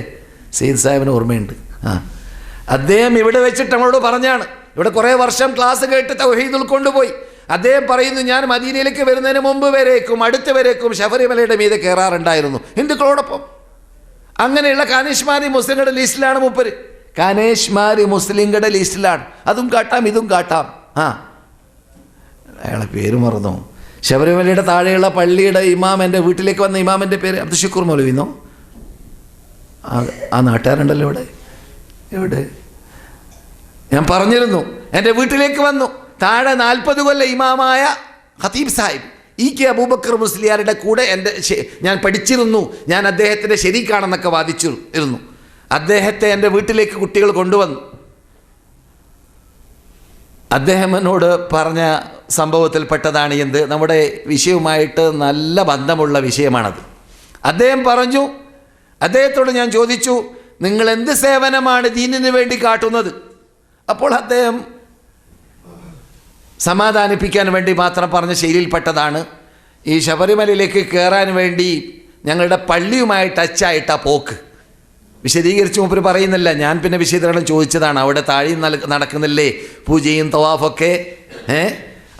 സെയ്ദ് സാഹിബിന് ഓർമ്മയുണ്ട്. അദ്ദേഹം ഇവിടെ വെച്ചിട്ട് നമ്മളോട് പറഞ്ഞാണ്, ഇവിടെ കുറേ വർഷം ക്ലാസ് കേട്ട് തൗഹീദ് ഉൾക്കൊണ്ടുപോയി. അദ്ദേഹം പറയുന്നു, ഞാൻ മദീനയിലേക്ക് വരുന്നതിന് മുമ്പ് വരേക്കും അടുത്ത് വരേക്കും ശബരിമലയുടെ മീതെ കയറാറുണ്ടായിരുന്നു ഹിന്ദുക്കളോടൊപ്പം. അങ്ങനെയുള്ള കാനേഷ്മാരി മുസ്ലിങ്ങളുടെ ലിസ്റ്റിലാണ് മൂപ്പര്. കാനേഷ്മാരി മുസ്ലിങ്ങളുടെ ലിസ്റ്റിലാണ്. അതും കാട്ടാം ഇതും കാട്ടാം. അയാളെ പേര് മറന്നു. ശബരിമലയുടെ താഴെയുള്ള പള്ളിയുടെ ഇമാം, എൻ്റെ വീട്ടിലേക്ക് വന്ന ഇമാമിൻ്റെ പേര് അബ്ദുൽ ഷുക്കൂർ മൗലവിന്നോ? ആ നാട്ടുകാരുണ്ടല്ലോ എവിടെ ഞാൻ പറഞ്ഞിരുന്നു. എൻ്റെ വീട്ടിലേക്ക് വന്നു. താഴെ 40 കൊല്ലം ഇമാമായ ഖതീബ് സാഹിബ് കെ അബൂബക്കർ മുസ്ലിയാരുടെ കൂടെ ഞാൻ പഠിച്ചിരുന്നു. ഞാൻ അദ്ദേഹത്തിൻ്റെ ശരീക്കാണെന്നൊക്കെ വാദിച്ചിരുന്നു. അദ്ദേഹത്തെ എൻ്റെ വീട്ടിലേക്ക് കുട്ടികൾ കൊണ്ടുവന്നു. അദ്ദേഹം എന്നോട് പറഞ്ഞ സംഭവത്തിൽപ്പെട്ടതാണ് എന്ത്, നമ്മുടെ വിഷയവുമായിട്ട് നല്ല ബന്ധമുള്ള വിഷയമാണത്. അദ്ദേഹം പറഞ്ഞു, അദ്ദേഹത്തോട് ഞാൻ ചോദിച്ചു, നിങ്ങൾ എന്ത് സേവനമാണ് ദീനിന് വേണ്ടി കാട്ടുന്നത്? അപ്പോൾ അദ്ദേഹം സമാധാനിപ്പിക്കാൻ വേണ്ടി മാത്രം പറഞ്ഞ ശൈലിയിൽപ്പെട്ടതാണ്, ഈ ശബരിമലയിലേക്ക് കയറാൻ വേണ്ടി ഞങ്ങളുടെ പള്ളിയുമായി ടച്ചായിട്ടാ പോക്ക്. വിശദീകരിച്ച് മൂപ്പര് പറയുന്നില്ല, ഞാൻ പിന്നെ വിശദീകരണം ചോദിച്ചതാണ്. അവിടെ താഴെ നടക്കുന്നില്ലേ പൂജയും തവാഫൊക്കെ,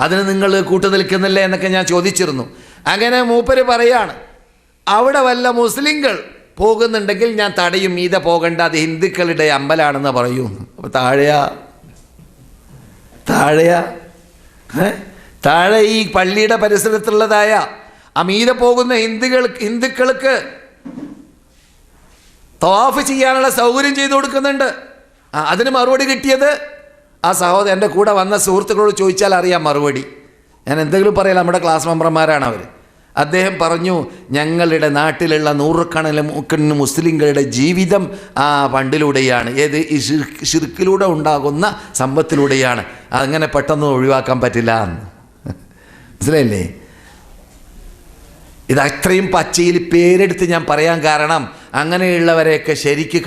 അതിന് നിങ്ങൾ കൂട്ടു നിൽക്കുന്നില്ലേ എന്നൊക്കെ ഞാൻ ചോദിച്ചിരുന്നു. അങ്ങനെ മൂപ്പര് പറയാണ്, അവിടെ വല്ല മുസ്ലിങ്ങൾ പോകുന്നുണ്ടെങ്കിൽ ഞാൻ തടയും, മീതെ പോകണ്ട, അത് ഹിന്ദുക്കളുടെ അമ്പലമാണെന്ന് പറയൂ. അപ്പോൾ താഴെ ഈ പള്ളിയുടെ പരിസരത്തുള്ളതായ മീതെ പോകുന്ന ഹിന്ദുക്കൾക്ക് തവാഫ് ചെയ്യാനുള്ള സൗകര്യം ചെയ്തു കൊടുക്കുന്നുണ്ട്. അതിന് മറുപടി കിട്ടിയത്, ആ സഹോദരൻ എൻ്റെ കൂടെ വന്ന സുഹൃത്തുക്കളോട് ചോദിച്ചാൽ അറിയാം മറുപടി. ഞാൻ എന്തെങ്കിലും പറയാം, നമ്മുടെ ക്ലാസ് മെമ്പർമാരാണ് അവർ. അദ്ദേഹം പറഞ്ഞു, ഞങ്ങളുടെ നാട്ടിലുള്ള നൂറുകണക്കിന് മുസ്ലിങ്ങളുടെ ജീവിതം ആ ഫണ്ടിലൂടെയാണ്, ഏത് ഈ ഷിർക്കിലൂടെ ഉണ്ടാകുന്ന സമ്പത്തിലൂടെയാണ്, അങ്ങനെ പെട്ടെന്ന് ഒഴിവാക്കാൻ പറ്റില്ല എന്ന്. മനസ്സിലായില്ലേ? ഇത് അത്രയും പച്ചയിൽ പേരെടുത്ത് ഞാൻ പറയാൻ കാരണം, അങ്ങനെയുള്ളവരെയൊക്കെ ശരിക്ക്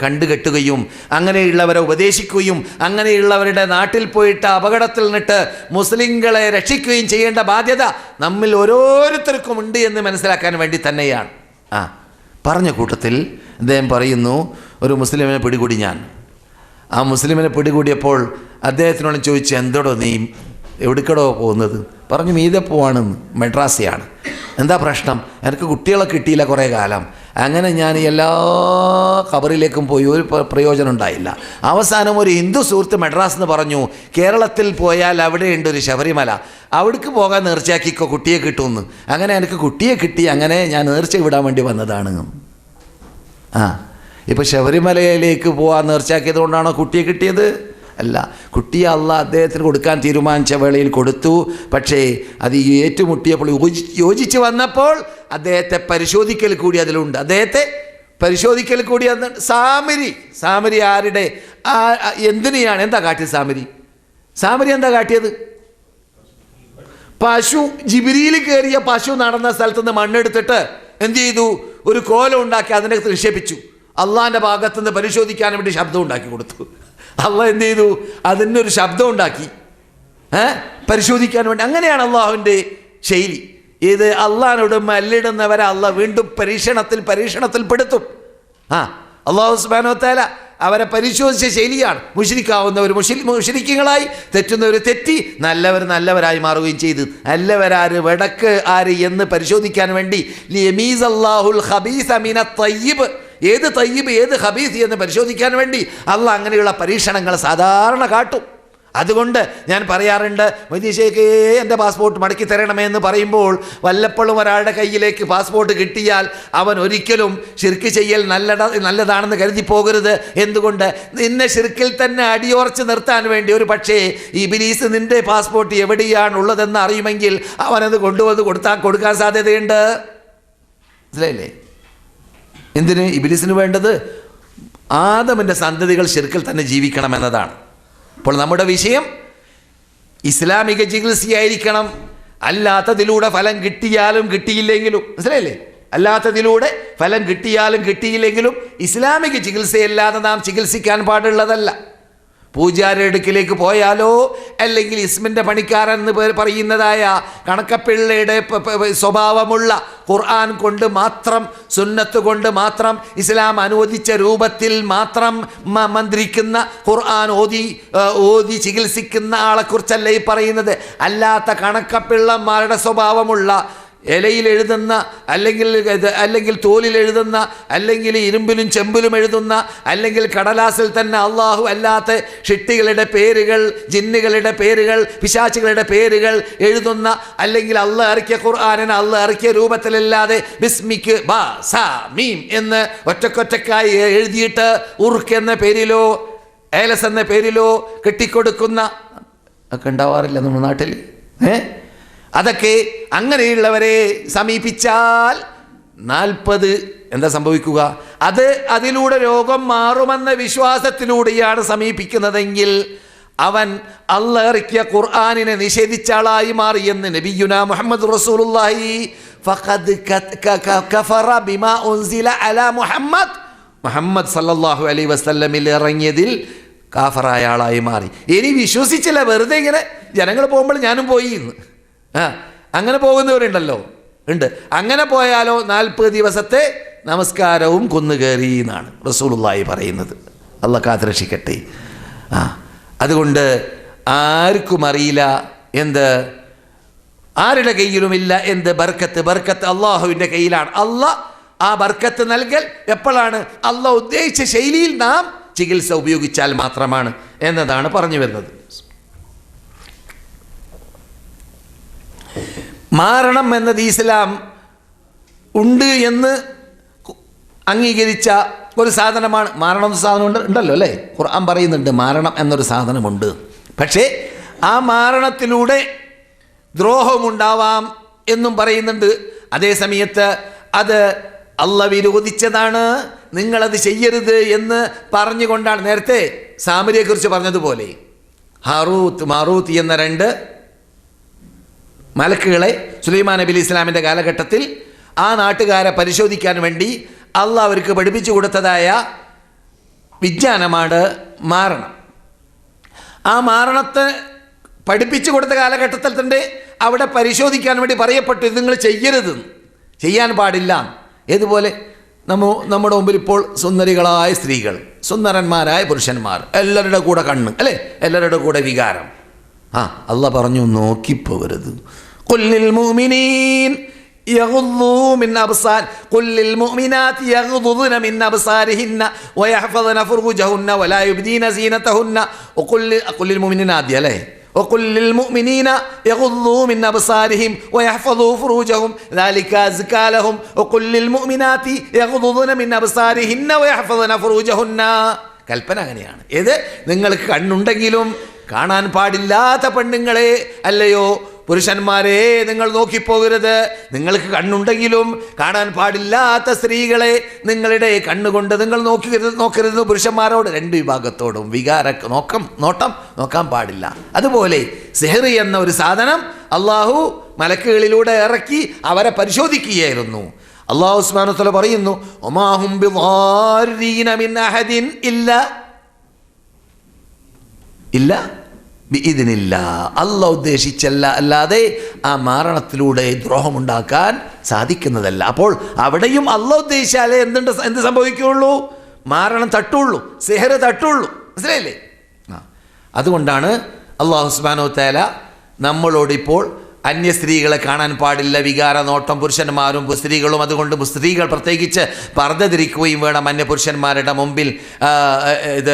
കണ്ടുകെട്ടുകയും അങ്ങനെയുള്ളവരെ ഉപദേശിക്കുകയും അങ്ങനെയുള്ളവരുടെ നാട്ടിൽ പോയിട്ട് അപകടത്തിൽ നിന്നിട്ട് മുസ്ലിങ്ങളെ രക്ഷിക്കുകയും ചെയ്യേണ്ട ബാധ്യത നമ്മിൽ ഓരോരുത്തർക്കും ഉണ്ട് എന്ന് മനസ്സിലാക്കാൻ വേണ്ടി തന്നെയാണ്. പറഞ്ഞ കൂട്ടത്തിൽ അദ്ദേഹം പറയുന്നു, ഒരു മുസ്ലിമിനെ പിടികൂടി ഞാൻ. ആ മുസ്ലിമിനെ പിടികൂടിയപ്പോൾ അദ്ദേഹത്തിനോട് ചോദിച്ചു, എന്തോടോ നീ എവിടേക്കടോ പോകുന്നത്? പറഞ്ഞു, മീതെ പോവാണെന്ന്, മെഡ്രാസിയാണ്. എന്താ പ്രശ്നം? എനിക്ക് കുട്ടികളെ കിട്ടിയില്ല കുറേ കാലം. അങ്ങനെ ഞാൻ എല്ലാ ഖബറിലേക്കും പോയി, ഒരു പ്രയോജനം ഉണ്ടായില്ല. അവസാനം ഒരു ഹിന്ദു സുഹൃത്ത് മെഡ്രാസ് എന്ന് പറഞ്ഞു, കേരളത്തിൽ പോയാൽ അവിടെയുണ്ട് ഒരു ശബരിമല, അവിടേക്ക് പോകാൻ നേർച്ചയാക്കിക്കോ, കുട്ടിയെ കിട്ടുമെന്ന്. അങ്ങനെ എനിക്ക് കുട്ടിയെ കിട്ടി. അങ്ങനെ ഞാൻ നേർച്ച വിടാൻ വേണ്ടി വന്നതാണ്. ഇപ്പോൾ ശബരിമലയിലേക്ക് പോകാൻ നേർച്ചയാക്കിയത് കൊണ്ടാണോ കുട്ടിയെ കിട്ടിയത്? അല്ല, കുട്ടിയെ അള്ളാഹ് അദ്ദേഹത്തിന് കൊടുക്കാൻ തീരുമാനിച്ച വേളയിൽ കൊടുത്തു. പക്ഷേ അത് ഏറ്റുമുട്ടിയപ്പോൾ യോജിച്ച് വന്നപ്പോൾ അദ്ദേഹത്തെ പരിശോധിക്കൽ കൂടി അതിലുണ്ട്. അദ്ദേഹത്തെ പരിശോധിക്കൽ കൂടി അന്ന് സാമരി ആരുടെ എന്തിനെയാണ് എന്താ കാട്ടിയത്? സാമരി എന്താ കാട്ടിയത്? പശു, ജിബ്രീൽ കയറിയ പശു നടന്ന സ്ഥലത്തുനിന്ന് മണ്ണെടുത്തിട്ട് എന്ത് ചെയ്തു? ഒരു കോലം ഉണ്ടാക്കി അതിനെ നിക്ഷേപിച്ചു. അള്ളാഹിൻ്റെ ഭാഗത്തുനിന്ന് പരിശോധിക്കാൻ വേണ്ടി ശബ്ദം ഉണ്ടാക്കി കൊടുത്തു. അള്ളാഹ് എന്ത് ചെയ്തു? അതിനൊരു ശബ്ദം ഉണ്ടാക്കി പരിശോധിക്കാൻ വേണ്ടി. അങ്ങനെയാണ് അള്ളാഹുവിൻ്റെ ശൈലി. ഇത് അള്ളാഹിനോട് മല്ലിടുന്നവരെ അള്ളാഹ് വീണ്ടും പരീക്ഷണത്തിൽ പെടുത്തും. അള്ളാഹു സുബ്ഹാനഹു വ തആല അവരെ പരിശോധിച്ച ശൈലിയാണ്. മുശ്രിക്കാവുന്നവർ മുശ്രിക്കുകളായി, തെറ്റുന്നവർ തെറ്റി, നല്ലവരായി മാറുകയും ചെയ്തു. നല്ലവരാര്, വടക്ക് ആര് എന്ന് പരിശോധിക്കാൻ വേണ്ടി ലിയമീസ് അല്ലാഹുൽ ഖബീസ മിനത് തയ്യിബ്, ഏത് തയ്യിബ് ഏത് ഖബീസ് എന്ന് പരിശോധിക്കാൻ വേണ്ടി അള്ളാഹ് അങ്ങനെയുള്ള പരീക്ഷണങ്ങൾ സാധാരണ കാട്ടും. അതുകൊണ്ട് ഞാൻ പറയാറുണ്ട്, വൈദ്യശേഖേ എൻ്റെ പാസ്പോർട്ട് മടക്കി തരണമേ എന്ന് പറയുമ്പോൾ വല്ലപ്പോഴും ഒരാളുടെ കയ്യിലേക്ക് പാസ്പോർട്ട് കിട്ടിയാൽ അവൻ ഒരിക്കലും ശിർക്ക് ചെയ്യൽ നല്ലതാണെന്ന് കരുതി പോകരുത്. എന്തുകൊണ്ട്? നിന്നെ ശിർക്കിൽ തന്നെ അടിയോർച്ച് നിർത്താൻ വേണ്ടി ഒരു പക്ഷേ ഇബ്ലീസ് നിൻ്റെ പാസ്പോർട്ട് എവിടെയാണുള്ളതെന്ന് അറിയുമെങ്കിൽ അവനത് കൊണ്ടുവന്ന് കൊടുക്കാൻ സാധ്യതയുണ്ട്. മനസ്സിലായില്ലേ? എന്തിന്? ഇബ്ലീസിന് വേണ്ടത് ആദമിൻ്റെ സന്തതികൾ ശിർക്കിൽ തന്നെ ജീവിക്കണമെന്നതാണ്. അപ്പോൾ നമ്മുടെ വിഷയം ഇസ്ലാമിക ചികിത്സയായിരിക്കണം. അല്ലാത്തതിലൂടെ ഫലം കിട്ടിയാലും കിട്ടിയില്ലെങ്കിലും, മനസ്സിലായില്ലേ? അല്ലാത്തതിലൂടെ ഫലം കിട്ടിയാലും കിട്ടിയില്ലെങ്കിലും ഇസ്ലാമിക ചികിത്സയല്ലാതെ നാം ചികിത്സിക്കാൻ പാടുള്ളതല്ല. പൂജാരി അടുക്കിലേക്ക് പോയാലോ, അല്ലെങ്കിൽ ഇസ്മിൻ്റെ പണിക്കാരൻ എന്ന് പറയുന്നതായ കണക്കപ്പിള്ളയുടെ സ്വഭാവമുള്ള ഖുർആൻ കൊണ്ട് മാത്രം, സുന്നത്ത് കൊണ്ട് മാത്രം, ഇസ്ലാം അനുവദിച്ച രൂപത്തിൽ മാത്രം മന്ത്രിക്കുന്ന, ഖുർആൻ ഓതി ചികിത്സിക്കുന്ന ആളെക്കുറിച്ചല്ല ഈ പറയുന്നത്. അല്ലാത്ത കണക്കപ്പിള്ളന്മാരുടെ സ്വഭാവമുള്ള, ഇലയിൽ എഴുതുന്ന, അല്ലെങ്കിൽ തോലിൽ എഴുതുന്ന, അല്ലെങ്കിൽ ഇരുമ്പിലും ചെമ്പിലും എഴുതുന്ന, അല്ലെങ്കിൽ കടലാസിൽ തന്നെ അള്ളാഹു അല്ലാത്ത ഷിട്ടികളുടെ പേരുകൾ, ജിന്നുകളുടെ പേരുകൾ, പിശാചുകളുടെ പേരുകൾ എഴുതുന്ന, അല്ലെങ്കിൽ അള്ളാഹ് ഇറക്കിയ ഖുർആനിനെ അള്ളാഹ് ഇറക്കിയ രൂപത്തിലല്ലാതെ ബിസ്മിക്ക് ബാ സാ മീം എന്ന് ഒറ്റക്കൊറ്റക്കായി എഴുതിയിട്ട് ഉർക്ക് എന്ന പേരിലോ ഏലസ് എന്ന പേരിലോ കെട്ടിക്കൊടുക്കുന്ന ഒക്കെ ഉണ്ടാവാറില്ല നമ്മുടെ നാട്ടിൽ. അതൊക്കെ അങ്ങനെയുള്ളവരെ സമീപിച്ചാൽ 40 എന്താ സംഭവിക്കുക? അതിലൂടെ രോഗം മാറുമെന്ന വിശ്വാസത്തിലൂടെയാണ് സമീപിക്കുന്നതെങ്കിൽ അവൻ അല്ലാഹ് ഇറക്കിയ ഖുർആനിനെ നിഷേധിച്ച ആളായി മാറിയെന്ന് നബിയുനാ മുഹമ്മദ് റസൂലുള്ളാഹി ഫഖദ് കഫറ ബിമാ ഉൻസില അലാ മുഹമ്മദ് സല്ലല്ലാഹു അലൈഹി വസല്ലമിൽ ഇറങ്ങിയതിൽ കാഫറായ ആളായി മാറി. ഇനി വിശ്വസിച്ചില്ല, വെറുതെ ഇങ്ങനെ ജനങ്ങൾ പോകുമ്പോൾ ഞാനും പോയി എന്ന് അങ്ങനെ പോകുന്നവരുണ്ടല്ലോ, ഉണ്ട്. അങ്ങനെ പോയാലോ 40 ദിവസത്തെ നമസ്കാരവും കുന്നുകയറി എന്നാണ് റസൂലുള്ളാഹി പറയുന്നത്. അല്ലാഹ് കാത്തുരക്ഷിക്കട്ടെ. അതുകൊണ്ട് ആർക്കും അറിയില്ല എന്ത്, ആരുടെ കയ്യിലുമില്ല എന്ത് ബർക്കത്ത് അള്ളാഹുവിൻ്റെ കയ്യിലാണ്. അള്ളാഹ് ആ ബർക്കത്ത് നൽകൽ എപ്പോഴാണ്? അള്ളാഹ് ഉദ്ദേശിച്ച ശൈലിയിൽ നാം ചികിത്സ ഉപയോഗിച്ചാൽ മാത്രമാണ് എന്നതാണ് പറഞ്ഞു വരുന്നത്. മാരണം എന്നത് ഇസ്ലാം ഉണ്ട് എന്ന് അംഗീകരിച്ച ഒരു സാധനമാണ്. മാരണം എന്ന സാധനം ഉണ്ടല്ലോ അല്ലേ? ഖുർആൻ പറയുന്നുണ്ട് മാരണം എന്നൊരു സാധനമുണ്ട്. പക്ഷേ ആ മാരണത്തിലൂടെ ദ്രോഹമുണ്ടാവാം എന്നും പറയുന്നുണ്ട്. അതേ സമയത്ത് അത് അള്ളാഹ് വിരോധിച്ചതാണ്, നിങ്ങളത് ചെയ്യരുത് എന്ന് പറഞ്ഞുകൊണ്ടാണ് നേരത്തെ സാമരിയെക്കുറിച്ച് പറഞ്ഞതുപോലെ ഹാറൂത്ത് മാറൂത്ത് എന്ന 2 മലക്കുകളെ സുലൈമാൻ നബി അലൈഹി ഇസ്ലാമിൻ്റെ കാലഘട്ടത്തിൽ ആ നാട്ടുകാരെ പരിശോധിക്കാൻ വേണ്ടി അള്ളാഹ് അവർക്ക് പഠിപ്പിച്ചു കൊടുത്തതായ വിജ്ഞാനമാണ് മാരണം. ആ മാരണത്തെ പഠിപ്പിച്ചു കൊടുത്ത കാലഘട്ടത്തിൽ തന്നെ അവിടെ പരിശോധിക്കാൻ വേണ്ടി പറയപ്പെട്ടു, ഇത് നിങ്ങൾ ചെയ്യരുത്, ചെയ്യാൻ പാടില്ല. ഏതുപോലെ നമ്മുടെ മുമ്പിൽ ഇപ്പോൾ സുന്ദരികളായ സ്ത്രീകൾ, സുന്ദരന്മാരായ പുരുഷന്മാർ, എല്ലാവരുടെ കൂടെ കണ്ണ് അല്ലേ, എല്ലാവരുടെ കൂടെ വികാരം. അള്ളാഹ് പറഞ്ഞു നോക്കിപ്പോകരുത്. ഖുല്ലിൽ മുഅ്മിനീൻ يغضوا من أبصار قل للمؤمنات يغضضن من أبصارهن ويحفظن فروجهن ولا يبدين زينتهن وقل للمؤمنات عليه وقل للمؤمنين يغضوا من أبصارهم ويحفظوا فروجهم ذلك أزكى لهم وقل للمؤمنات يغضضن من أبصارهن ويحفظن فروجهن. കൽപ്പന അങ്ങനെയാണ്. ഏത് നിങ്ങൾക്ക് കണ്ണുണ്ടെങ്കിലും കാണാൻ പാടില്ലാത്ത പെണ്ണുങ്ങളെ അല്ലയോ പുരുഷന്മാരെ നിങ്ങൾ നോക്കിപ്പോകരുത്. നിങ്ങൾക്ക് കണ്ണുണ്ടെങ്കിലും കാണാൻ പാടില്ലാത്ത സ്ത്രീകളെ നിങ്ങളുടെ കണ്ണുകൊണ്ട് നിങ്ങൾ നോക്കരുത്. പുരുഷന്മാരോട് 2 വിഭാഗത്തോടും നോട്ടം നോക്കാൻ പാടില്ല. അതുപോലെ സിഹർ എന്ന ഒരു സാധനം അള്ളാഹു മലക്കുകളിലൂടെ ഇറക്കി അവരെ പരിശോധിക്കുകയായിരുന്നു. അള്ളാഹു സുബ്ഹാനഹു വ തആല പറയുന്നു വമാഹും ബിദാരീന മിൻ അഹദിൻ ഇല്ല ബിഇദ്നില്ല. അള്ളാഹ് ഉദ്ദേശിച്ചല്ല അല്ലാതെ ആ മാരണത്തിലൂടെ ദ്രോഹമുണ്ടാക്കാൻ സാധിക്കുന്നതല്ല. അപ്പോൾ അവിടെയും അള്ളാഹ് ഉദ്ദേശിച്ചാലേ എന്ത് സംഭവിക്കുകയുള്ളൂ? മാരണം തട്ടുള്ളൂ, സിഹർ തട്ടുള്ളൂ. മനസ്സിലായില്ലേ? അതുകൊണ്ടാണ് അള്ളാഹു സുബ്ഹാനഹു വ തആല നമ്മളോടിപ്പോൾ അന്യ സ്ത്രീകളെ കാണാൻ പാടില്ല, വികാര നോട്ടം പുരുഷന്മാരും സ്ത്രീകളും. അതുകൊണ്ട് സ്ത്രീകൾ പ്രത്യേകിച്ച് പർദ്ദ ധരിക്കുകയും വേണം അന്യ പുരുഷന്മാരുടെ മുമ്പിൽ. ഇത്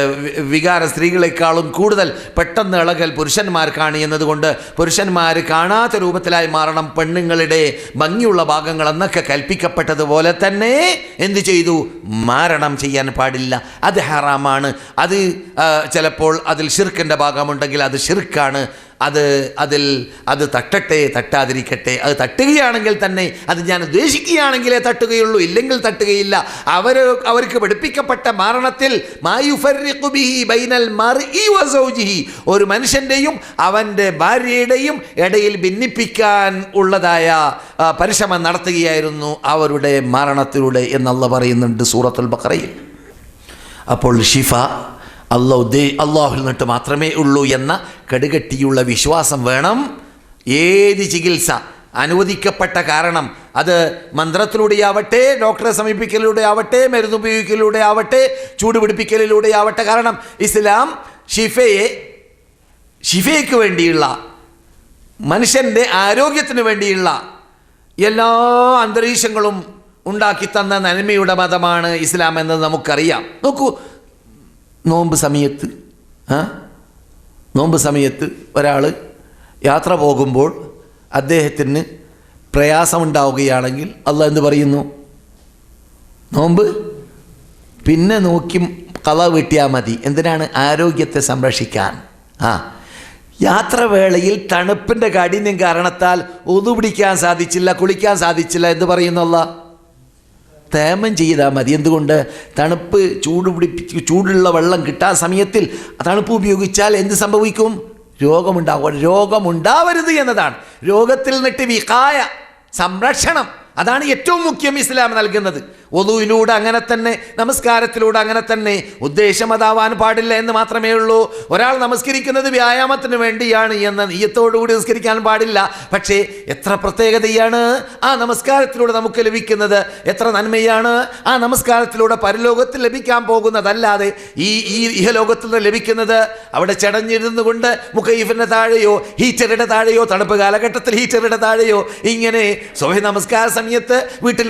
വികാര സ്ത്രീകളെക്കാളും കൂടുതൽ പെട്ടെന്ന് ഇളകൽ പുരുഷന്മാർക്കാണ് എന്നതുകൊണ്ട് പുരുഷന്മാർ കാണാത്ത രൂപത്തിലായി മാറണം. പെണ്ണുങ്ങളുടെ ഭംഗിയുള്ള ഭാഗങ്ങൾ എന്നൊക്കെ കൽപ്പിക്കപ്പെട്ടതുപോലെ തന്നെ എന്തു ചെയ്തു? മാരണം ചെയ്യാൻ പാടില്ല, അത് ഹറാമാണ്. അത് ചിലപ്പോൾ അതിൽ ഷിർക്കിൻ്റെ ഭാഗമുണ്ടെങ്കിൽ അത് ഷിർക്കാണ്. അത് തട്ടട്ടെ തട്ടാതിരിക്കട്ടെ. അത് തട്ടുകയാണെങ്കിൽ തന്നെ അത് ഞാൻ ഉദ്ദേശിക്കുകയാണെങ്കിലേ തട്ടുകയുള്ളൂ, ഇല്ലെങ്കിൽ തട്ടുകയില്ല. അവർക്ക് പഠിപ്പിക്കപ്പെട്ട മാരണത്തിൽ മായുഫർരിഖു ബിഹി ബൈനൽ മർഇ വസൗജിഹി, ഒരു മനുഷ്യൻ്റെയും അവൻ്റെ ഭാര്യയുടെയും ഇടയിൽ ഭിന്നിപ്പിക്കാൻ ഉള്ളതായ പരിശ്രമം നടത്തുകയായിരുന്നു അവരുടെ മരണത്തിലൂടെ എന്ന് അല്ലാഹ് പറയുന്നുണ്ട് സൂറത്തുൽ ബഖറയിൽ. അപ്പോൾ ഷിഫ അള്ളാഹുവിൽ നിന്നിട്ട് മാത്രമേ ഉള്ളൂ എന്ന കടുകട്ടിയുള്ള വിശ്വാസം വേണം. ഏത് ചികിത്സ അനുവദിക്കപ്പെട്ട കാരണം അത് മന്ത്രത്തിലൂടെയാവട്ടെ, ഡോക്ടറെ സമീപിക്കലിലൂടെ ആവട്ടെ, മരുന്നുപയോഗിക്കലിലൂടെ ആവട്ടെ, ചൂടുപിടിപ്പിക്കലിലൂടെ ആവട്ടെ, കാരണം ഇസ്ലാം ഷിഫയ്ക്ക് വേണ്ടിയുള്ള, മനുഷ്യൻ്റെ ആരോഗ്യത്തിന് വേണ്ടിയുള്ള എല്ലാ അന്തരീക്ഷങ്ങളും ഉണ്ടാക്കി തന്ന നന്മയുടെ മതമാണ് ഇസ്ലാം എന്നത് നമുക്കറിയാം. നോക്കൂ, നോമ്പ് സമയത്ത് ഒരാൾ യാത്ര പോകുമ്പോൾ അദ്ദേഹത്തിന് പ്രയാസമുണ്ടാവുകയാണെങ്കിൽ അള്ളാഹ് എന്ത് പറയുന്നു? നോമ്പ് പിന്നെ നോക്കി ഖള വീട്ടിയാൽ മതി. എന്തിനാണ്? ആരോഗ്യത്തെ സംരക്ഷിക്കാൻ. യാത്രവേളയിൽ തണുപ്പിൻ്റെ കാഠിന്യം കാരണത്താൽ ഒതു പിടിക്കാൻ സാധിച്ചില്ല, കുളിക്കാൻ സാധിച്ചില്ല, എന്ത് പറയുന്നു അള്ളാഹ്? തേമം ചെയ്താൽ മതി. എന്തുകൊണ്ട്? തണുപ്പ് ചൂടുള്ള വെള്ളം കിട്ടാൻ സമയത്തിൽ തണുപ്പ് ഉപയോഗിച്ചാൽ എന്ത് സംഭവിക്കും? രോഗമുണ്ടാവരുത് എന്നതാണ്. രോഗത്തിൽ നിന്നിട്ട് വിഖായ, സംരക്ഷണം, അതാണ് ഏറ്റവും മുഖ്യം ഇസ്ലാം നൽകുന്നത്. ഒദുവിലൂടെ അങ്ങനെ തന്നെ, നമസ്കാരത്തിലൂടെ അങ്ങനെ തന്നെ. ഉദ്ദേശം അതാവാൻ പാടില്ല എന്ന് മാത്രമേ ഉള്ളൂ. ഒരാൾ നമസ്കരിക്കുന്നത് വ്യായാമത്തിന് വേണ്ടിയാണ് എന്ന നിയ്യത്തോടുകൂടി നമസ്കരിക്കാൻ പാടില്ല. പക്ഷേ എത്ര പ്രത്യേകതയാണ് ആ നമസ്കാരത്തിലൂടെ നമുക്ക് ലഭിക്കുന്നത്, എത്ര നന്മയാണ് ആ നമസ്കാരത്തിലൂടെ പരലോകത്തിൽ ലഭിക്കാൻ പോകുന്നതല്ലാതെ ഈ ഇഹലോകത്തിൽ നിന്ന് ലഭിക്കുന്നത്. അവിടെ ചടഞ്ഞിരുന്നു കൊണ്ട് മുഖൈഫിൻ്റെ താഴെയോ ഹീറ്ററുടെ താഴെയോ, തണുപ്പ് കാലഘട്ടത്തിൽ ഹീറ്ററുടെ താഴെയോ ഇങ്ങനെ സ്വയം നമസ്കാര സമയത്ത് വീട്ടിൽ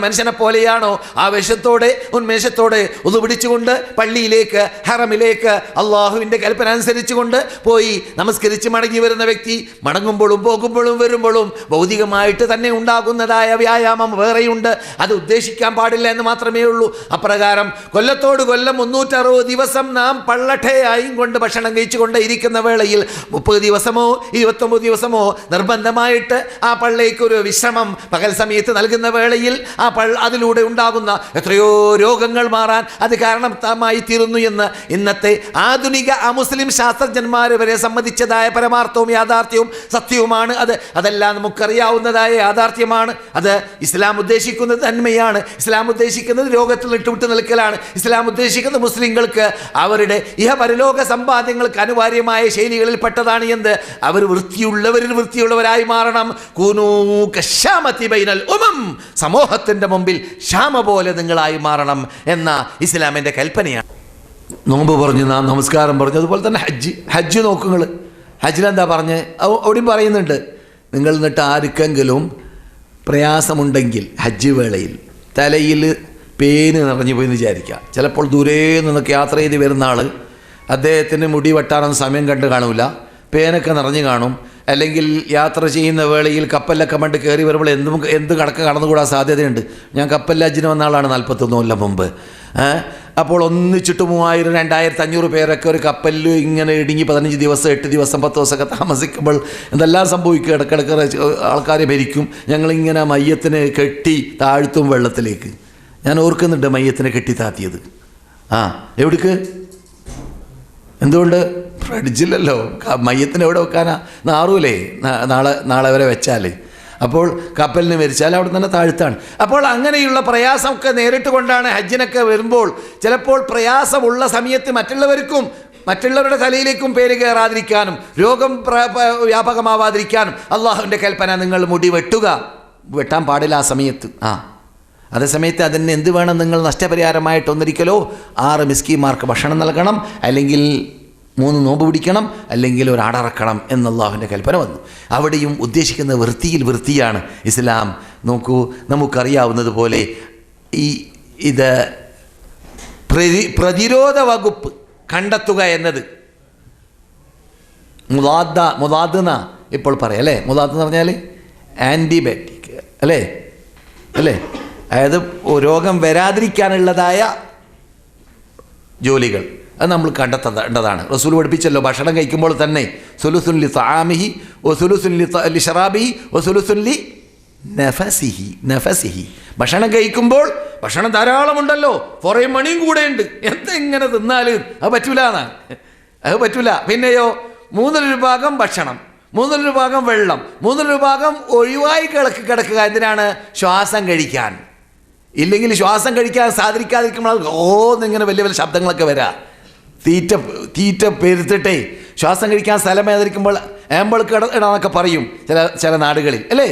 മനുഷ്യനെ പോലെയാണോ ആവേശത്തോടെ ഉന്മേഷത്തോടെ ഉളു പിടിച്ചുകൊണ്ട് പള്ളിയിലേക്ക്, ഹറമിലേക്ക് അള്ളാഹുവിൻ്റെ കൽപ്പന അനുസരിച്ചുകൊണ്ട് പോയി നമസ്കരിച്ച് മടങ്ങി വരുന്ന വ്യക്തി മടങ്ങുമ്പോഴും പോകുമ്പോഴും വരുമ്പോഴും ഭൗതികമായിട്ട് തന്നെ ഉണ്ടാകുന്നതായ വ്യായാമം വേറെയുണ്ട്. അത് ഉദ്ദേശിക്കാൻ പാടില്ല എന്ന് മാത്രമേ ഉള്ളൂ. അപ്രകാരം കൊല്ലത്തോട് കൊല്ലം 360 ദിവസം നാം പള്ളഠയായും കൊണ്ട് ഭക്ഷണം കഴിച്ചുകൊണ്ട് ഇരിക്കുന്ന വേളയിൽ 30 ദിവസമോ 29 ദിവസമോ നിർബന്ധമായിട്ട് ആ പള്ളിക്ക് ഒരു വിശ്രമം പകൽ സമയത്ത് നൽകുന്ന വേളയിൽ അതിലൂടെ ഉണ്ടാകുന്ന എത്രയോ രോഗങ്ങൾ മാറാൻ അത് കാരണമായി തീരുന്നു എന്ന് ഇന്നത്തെ ആധുനിക അമുസ്ലിം ശാസ്ത്രജ്ഞന്മാർ വരെ സമ്മതിച്ചതായ പരമാർത്ഥവും യാഥാർത്ഥ്യവും സത്യവുമാണ്. അതെല്ലാം നമുക്കറിയാവുന്നതായ യാഥാർത്ഥ്യമാണ്. അത് ഇസ്ലാം ഉദ്ദേശിക്കുന്നത് നന്മയാണ്. ഇസ്ലാം ഉദ്ദേശിക്കുന്നത് രോഗത്തിൽ വിട്ടു നിൽക്കലാണ്. ഇസ്ലാം ഉദ്ദേശിക്കുന്നത് മുസ്ലിങ്ങൾക്ക് അവരുടെ ഇഹപരലോക സമ്പാദ്യങ്ങൾക്ക് അനിവാര്യമായ ശൈലികളിൽ പെട്ടതാണ്. എന്ത്? അവർ വൃത്തിയുള്ളവരായി മാറണം. കൂനൂ കശ്ശാമത്തി ബൈനൽ ഉമം, സമൂഹത്തിൻ്റെ മുമ്പിൽ ക്ഷാമ പോലെ നിങ്ങളായി മാറണം എന്ന ഇസ്ലാമിൻ്റെ കൽപ്പനയാണ്. നോമ്പ് പറഞ്ഞു, നാം നമസ്കാരം പറഞ്ഞു, അതുപോലെ തന്നെ ഹജ്ജ് നോക്കുങ്ങൾ. ഹജ്ജിലെന്താ പറഞ്ഞ്? അവിടെയും പറയുന്നുണ്ട്, നിങ്ങൾ എന്നിട്ട് ആർക്കെങ്കിലും പ്രയാസമുണ്ടെങ്കിൽ ഹജ്ജ് വേളയിൽ തലയിൽ പേന് നിറഞ്ഞു പോയി എന്ന് വിചാരിക്കുക. ചിലപ്പോൾ ദൂരെ നിന്നൊക്കെ യാത്ര ചെയ്ത് വരുന്ന ആൾ, അദ്ദേഹത്തിന് മുടി വെട്ടാനൊന്നും സമയം കണ്ട് കാണൂല, പേനൊക്കെ നിറഞ്ഞു കാണും. അല്ലെങ്കിൽ യാത്ര ചെയ്യുന്ന വേളയിൽ കപ്പലിലൊക്കെ മണ്ട് കയറി വരുമ്പോൾ എന്ത് കടന്നുകൂടാൻ സാധ്യതയുണ്ട്. ഞാൻ കപ്പലിൽ ഹജ്ജിന് വന്ന ആളാണ് 41 കൊല്ലം മുമ്പ്. അപ്പോൾ ഒന്നിച്ചിട്ട് 3000, 2500 പേരൊക്കെ ഒരു കപ്പലിൽ ഇങ്ങനെ ഇടുങ്ങി 15 ദിവസം 8 ദിവസം 10 ദിവസമൊക്കെ താമസിക്കുമ്പോൾ എന്തെല്ലാം സംഭവിക്കും? ഇടയ്ക്കിടയ്ക്ക് ആൾക്കാരെ ഭരിക്കും. ഞങ്ങളിങ്ങനെ മയ്യത്തിനെ കെട്ടി താഴ്ത്തും വെള്ളത്തിലേക്ക്. ഞാൻ ഓർക്കുന്നുണ്ട് മയ്യത്തിനെ കെട്ടി താത്തിയത്. എവിടേക്ക്? എന്തുകൊണ്ട്? ഫ്രിഡ്ജിലല്ലോ. മയ്യത്തിന് എവിടെ വെക്കാനാ? നാറൂലേ നാളെ വരെ വെച്ചാൽ. അപ്പോൾ കപ്പലിന് മരിച്ചാൽ അവിടെ തന്നെ താഴ്ത്താണ്. അപ്പോൾ അങ്ങനെയുള്ള പ്രയാസമൊക്കെ നേരിട്ട് കൊണ്ടാണ് ഹജ്ജിനൊക്കെ വരുമ്പോൾ ചിലപ്പോൾ പ്രയാസമുള്ള സമയത്ത് മറ്റുള്ളവരുടെ തലയിലേക്കും പേര് കയറാതിരിക്കാനും രോഗം വ്യാപകമാവാതിരിക്കാനും അള്ളാഹുവിൻ്റെ കൽപ്പന, നിങ്ങൾ മുടി വെട്ടാൻ പാടില്ല ആ സമയത്ത്. അതേസമയത്ത് അതിന് എന്ത് വേണം? നിങ്ങൾ നഷ്ടപരിഹാരമായിട്ട് ഒന്നിരിക്കലോ 6 മിസ്കീന്മാർക്ക് ഭക്ഷണം നൽകണം, അല്ലെങ്കിൽ 3 നോമ്പ് പിടിക്കണം, അല്ലെങ്കിൽ ഒരു ആടറക്കണം എന്നല്ലാഹുവിൻ്റെ കൽപ്പന വന്നു. അവിടെയും ഉദ്ദേശിക്കുന്ന വൃത്തിയാണ് ഇസ്ലാം. നോക്കൂ, നമുക്കറിയാവുന്നതുപോലെ ഇത് പ്രതിരോധ വകുപ്പ് കണ്ടെത്തുക എന്നത് മുദാദ്ദ ഇപ്പോൾ പറയാം അല്ലേ? മുദാദ്ദ എന്ന് പറഞ്ഞാൽ ആൻറ്റിബയോട്ടിക് അല്ലേ? അതായത് രോഗം വരാതിരിക്കാനുള്ളതായ ജോലികൾ അത് നമ്മൾ കണ്ടെത്തേണ്ടതാണ്. റസൂൽ പഠിപ്പിച്ചല്ലോ, ഭക്ഷണം കഴിക്കുമ്പോൾ തന്നെ സുലുസുൻ ലി തആമിഹി വസുലുസുൻ ലി ശറാബിഹി വസുലുസുൻ ലി നഫസിഹി. ഭക്ഷണം കഴിക്കുമ്പോൾ ഭക്ഷണം ധാരാളമുണ്ടല്ലോ, കുറേ മണിയും കൂടെ ഉണ്ട്, എന്തെങ്ങനെ തിന്നാലും അത് പറ്റൂല. പിന്നെയോ 3 ഭാഗം ഭക്ഷണം, 3 ഭാഗം വെള്ളം, 3 ഭാഗം ഒഴിവായി കിടക്കുക. എന്തിനാണ്? ശ്വാസം കഴിക്കാൻ. ഇല്ലെങ്കിൽ ശ്വാസം കഴിക്കാൻ സാധിക്കാതിരിക്കുമ്പോൾ എന്നിങ്ങനെ വലിയ വലിയ ശബ്ദങ്ങളൊക്കെ വരാം. തീറ്റ പെരുത്തിട്ടേ ശ്വാസം കഴിക്കാൻ സ്ഥലമേതിരിക്കുമ്പോൾ ഏമ്പൾക്ക് ഇടാന്നൊക്കെ പറയും ചില നാടുകളിൽ അല്ലേ?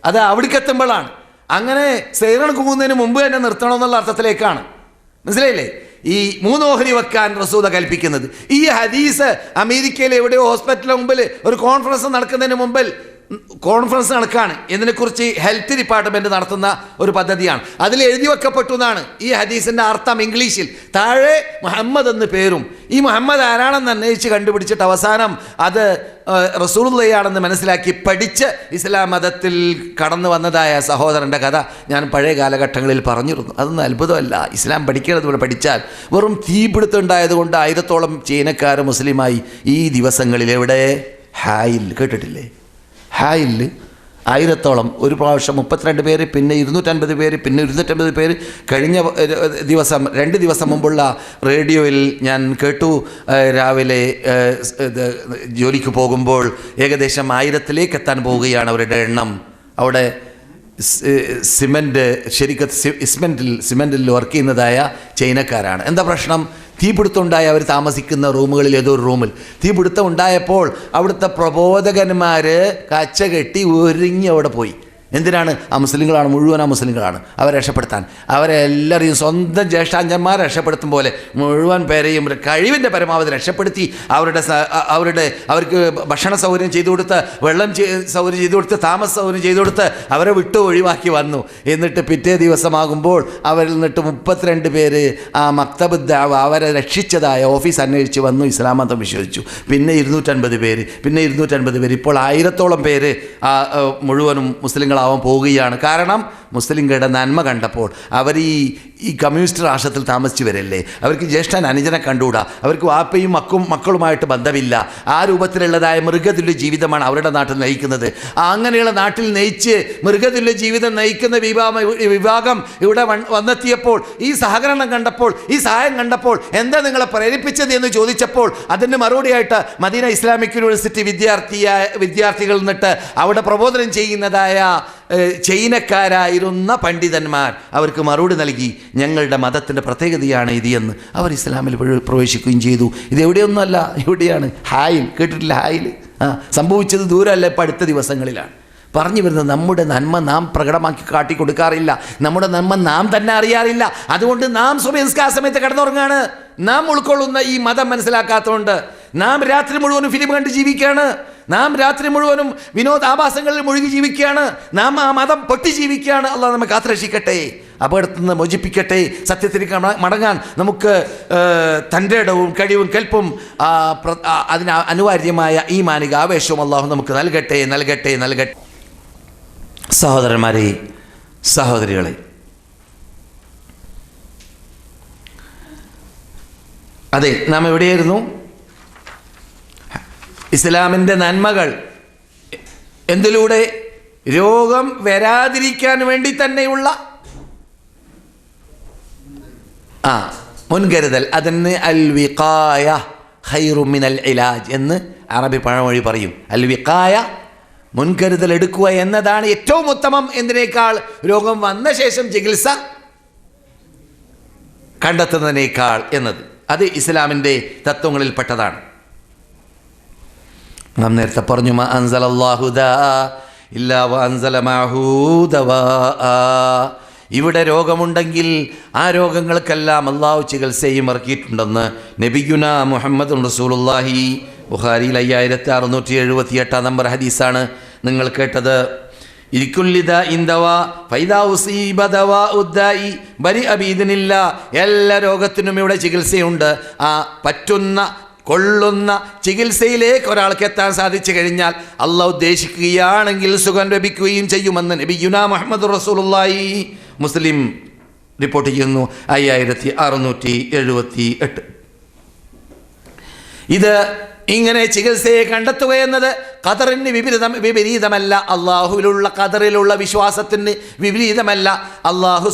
അത് അവിടേക്ക് എത്തുമ്പോഴാണ്. അങ്ങനെ സൈറൺ കൂകുന്നതിന് മുമ്പ് തന്നെ നിർത്തണമെന്നുള്ള അർത്ഥത്തിലേക്കാണ്. മനസ്സിലായില്ലേ? ഈ 3 ഓഹരി വെക്കാൻ റസൂൽ കൽപ്പിക്കുന്നത്. ഈ ഹദീസ് അമേരിക്കയിൽ എവിടെയോ ഹോസ്പിറ്റലിന് മുമ്പിൽ ഒരു കോൺഫറൻസ് നടക്കുന്നതിന് മുമ്പിൽ കോൺഫറൻസ് നടക്കുകയാണ്. ഇതിനെക്കുറിച്ച് ഹെൽത്ത് ഡിപ്പാർട്ട്മെൻറ്റ് നടത്തുന്ന ഒരു പദ്ധതിയാണ്. അതിൽ എഴുതി വെക്കപ്പെട്ടു എന്നാണ് ഈ ഹദീസിൻ്റെ അർത്ഥം ഇംഗ്ലീഷിൽ. താഴെ മുഹമ്മദ് എന്ന് പേരും. ഈ മുഹമ്മദ് ആരാണെന്ന് അന്വേഷിച്ച് കണ്ടുപിടിച്ചിട്ട് അവസാനം അത് റസൂലുള്ളയാണെന്ന് മനസ്സിലാക്കി പഠിച്ച് ഇസ്ലാം മതത്തിൽ കടന്നു വന്നതായ സഹോദരൻ്റെ കഥ ഞാൻ പഴയ കാലഘട്ടങ്ങളിൽ പറഞ്ഞിരുന്നു. അതൊന്നും അത്ഭുതമല്ല. ഇസ്ലാം പഠിക്കുന്നത് ഇവിടെ പഠിച്ചാൽ വെറും തീപിടുത്തം ഉണ്ടായതുകൊണ്ട് 1000-ഓളം ചൈനക്കാർ മുസ്ലിമായി ഈ ദിവസങ്ങളിൽ. എവിടെ? ഹായിൽ കേട്ടിട്ടില്ലേ? ഹായിൽ 1000-ഓളം. ഒരു പ്രാവശ്യം 32 പേര്, പിന്നെ 250 പേര്, പിന്നെ 250 പേര്. കഴിഞ്ഞ ദിവസം 2 ദിവസം മുമ്പുള്ള റേഡിയോയിൽ ഞാൻ കേട്ടു, രാവിലെ ജോലിക്ക് പോകുമ്പോൾ ഏകദേശം 1000-ലേക്ക് എത്താൻ പോവുകയാണ് അവരുടെ എണ്ണം. അവിടെ സിമെൻറ്റിൽ വർക്ക് ചെയ്യുന്നതായ ചൈനക്കാരാണ്. എന്താ പ്രശ്നം? തീപിടുത്തമുണ്ടായി അവർ താമസിക്കുന്ന റൂമുകളിൽ ഏതോ ഒരു റൂമിൽ തീപിടുത്തം ഉണ്ടായപ്പോൾ അവിടുത്തെ പ്രബോധകന്മാർ കച്ച കെട്ടി ഒരുങ്ങി അവിടെ പോയി. എന്തിനാണ്? ആ മുസ്ലിങ്ങളാണ്, മുഴുവൻ ആ മുസ്ലിങ്ങളാണ്. അവരെ രക്ഷപ്പെടുത്താൻ, അവരെല്ലാവരെയും സ്വന്തം ജ്യേഷ്ഠാഞ്ചന്മാരെ രക്ഷപ്പെടുത്തും പോലെ മുഴുവൻ പേരെയും കഴിവിൻ്റെ പരമാവധി രക്ഷപ്പെടുത്തി അവർക്ക് ഭക്ഷണ സൗകര്യം ചെയ്തു കൊടുത്ത്, വെള്ളം സൗകര്യം ചെയ്തു കൊടുത്ത്, താമസ സൗകര്യം ചെയ്തു കൊടുത്ത് അവരെ ഒഴിവാക്കി വന്നു. എന്നിട്ട് പിറ്റേ ദിവസമാകുമ്പോൾ അവരിൽ നിന്നിട്ട് 32 പേര് ആ മക്തബ് ദഅവ അവരെ രക്ഷിച്ചതായ ഓഫീസ് അന്വേഷിച്ച് വന്നു, ഇസ്ലാം മതം വിശ്വസിച്ചു. പിന്നെ 250 പേര്, പിന്നെ 250 പേര്, ഇപ്പോൾ 1000-ഓളം പേര് മുഴുവനും മുസ്ലിങ്ങൾ പോവുകയാണ്. കാരണം മുസ്ലിങ്ങളുടെ നന്മ കണ്ടപ്പോൾ. അവർ ഈ കമ്മ്യൂണിസ്റ്റ് രാഷ്ട്രത്തിൽ താമസിച്ചു വരല്ലേ, അവർക്ക് ജ്യേഷ്ഠൻ അനുജനെ കണ്ടുകൂടാ, അവർക്ക് വാപ്പയും മക്കളുമായിട്ട് ബന്ധമില്ല. ആ രൂപത്തിലുള്ളതായ മൃഗതുല്യ ജീവിതമാണ് അവരുടെ നാട്ടിൽ നയിക്കുന്നത്. അങ്ങനെയുള്ള നാട്ടിൽ നയിച്ച് മൃഗതുല്യ ജീവിതം നയിക്കുന്ന വിഭാഗം ഇവിടെ വന്നെത്തിയപ്പോൾ, ഈ സഹകരണം കണ്ടപ്പോൾ, ഈ സഹായം കണ്ടപ്പോൾ എന്താ നിങ്ങളെ പ്രേരിപ്പിച്ചത് എന്ന് ചോദിച്ചപ്പോൾ അതിന് മറുപടിയായിട്ട് മദീന ഇസ്ലാമിക് യൂണിവേഴ്സിറ്റി വിദ്യാർത്ഥികൾ നിന്നിട്ട് അവിടെ പ്രബോധനം ചെയ്യുന്നതായ ചൈനക്കാരായിരുന്ന പണ്ഡിതന്മാർ അവർക്ക് മറുപടി നൽകി. ഞങ്ങളുടെ മതത്തിൻ്റെ പ്രത്യേകതയാണ് ഇത് എന്ന് അവർ ഇസ്ലാമിൽ പ്രവേശിക്കുകയും ചെയ്തു. ഇതെവിടെയൊന്നുമല്ല, ഇവിടെയാണ്. ഹായിൽ കേട്ടിട്ടില്ല? ഹായിൽ സംഭവിച്ചത് ദൂരമല്ല, ഇപ്പം അടുത്ത ദിവസങ്ങളിലാണ്. പറഞ്ഞു വരുന്നത് നമ്മുടെ നന്മ നാം പ്രകടമാക്കി കാട്ടിക്കൊടുക്കാറില്ല, നമ്മുടെ നന്മ നാം തന്നെ അറിയാറില്ല. അതുകൊണ്ട് നാം സുബഹിസ്കാര സമയത്ത് കിടന്നുറങ്ങാണ്. നാം ഉൾക്കൊള്ളുന്ന ഈ മതം മനസ്സിലാക്കാത്തതുകൊണ്ട് നാം രാത്രി മുഴുവനും ഫിലിം കണ്ട് ജീവിക്കുകയാണ്. നാം രാത്രി മുഴുവനും വിനോദാഭാസങ്ങളിൽ മുഴുകി ജീവിക്കുകയാണ്. നാം ആ മതം പൊട്ടി ജീവിക്കുകയാണ്. അള്ളാഹ് നമ്മെ കാത്തുരക്ഷിക്കട്ടെ, അപകടത്തിൽ നിന്ന് മോചിപ്പിക്കട്ടെ. സത്യത്തിലേക്ക് മടങ്ങാൻ നമുക്ക് തൻ്റെ ഇടവും കഴിവും കെൽപ്പും അതിന് അനിവാര്യമായ ഈ മാനിക ആവേശവും അള്ളാഹു നമുക്ക് നൽകട്ടെ. സഹോദരന്മാരെ, സഹോദരികളെ, അതെ, നാം എവിടെയായിരുന്നു? ഇസ്ലാമിൻ്റെ നന്മകൾ എന്തിലൂടെ? രോഗം വരാതിരിക്കാൻ വേണ്ടി തന്നെയുള്ള മുൻകരുതൽ. അതിന് അൽ വിഖായ ഖൈറു മിനൽ ഇലാജ് എന്ന് അറബി പഴമൊഴി പറയും. അൽ വിഖായ, മുൻകരുതൽ എടുക്കുക എന്നതാണ് ഏറ്റവും ഉത്തമം. എന്തിനേക്കാൾ? രോഗം വന്ന ശേഷം ചികിത്സ കണ്ടെത്തുന്നതിനേക്കാൾ എന്നത്. അത് ഇസ്ലാമിൻ്റെ തത്വങ്ങളിൽപ്പെട്ടതാണ്. നാം നേരത്തെ പറഞ്ഞു, മാ അൻസലല്ലാഹു ദാഅ ഇല്ലാ വഅൻസല മഅഹു ദവാഅ. ഇവിടെ രോഗമുണ്ടെങ്കിൽ ആ രോഗങ്ങൾക്കെല്ലാം അള്ളാഹു ചികിത്സയും ഇറക്കിയിട്ടുണ്ടെന്ന് നബിയുനാ മുഹമ്മദ് റസൂലുള്ളാഹി. ബുഖാരിയിൽ 5678 നമ്പർ ഹദീസാണ് നിങ്ങൾ കേട്ടത്. എല്ലാ രോഗത്തിനും ഇവിടെ ചികിത്സയുണ്ട്. ആ പറ്റുന്ന കൊള്ളുന്ന ചികിത്സയിലേക്ക് ഒരാൾക്ക് എത്താൻ സാധിച്ചു കഴിഞ്ഞാൽ അള്ളാഹു ഉദ്ദേശിക്കുകയാണെങ്കിൽ സുഖം ലഭിക്കുകയും ചെയ്യുമെന്ന് നബിയുനാ മുഹമ്മദ് റസൂലുള്ളാഹി. മുസ്ലിം റിപ്പോർട്ട് ചെയ്യുന്നു 5678. ഇത് ഇങ്ങനെ ചികിത്സയെ കണ്ടെത്തുക എന്നത് ഖദറിന് വിപരീതമല്ല, അള്ളാഹുവിലുള്ള ഖദറിലുള്ള വിശ്വാസത്തിന് വിപരീതമല്ല. അള്ളാഹു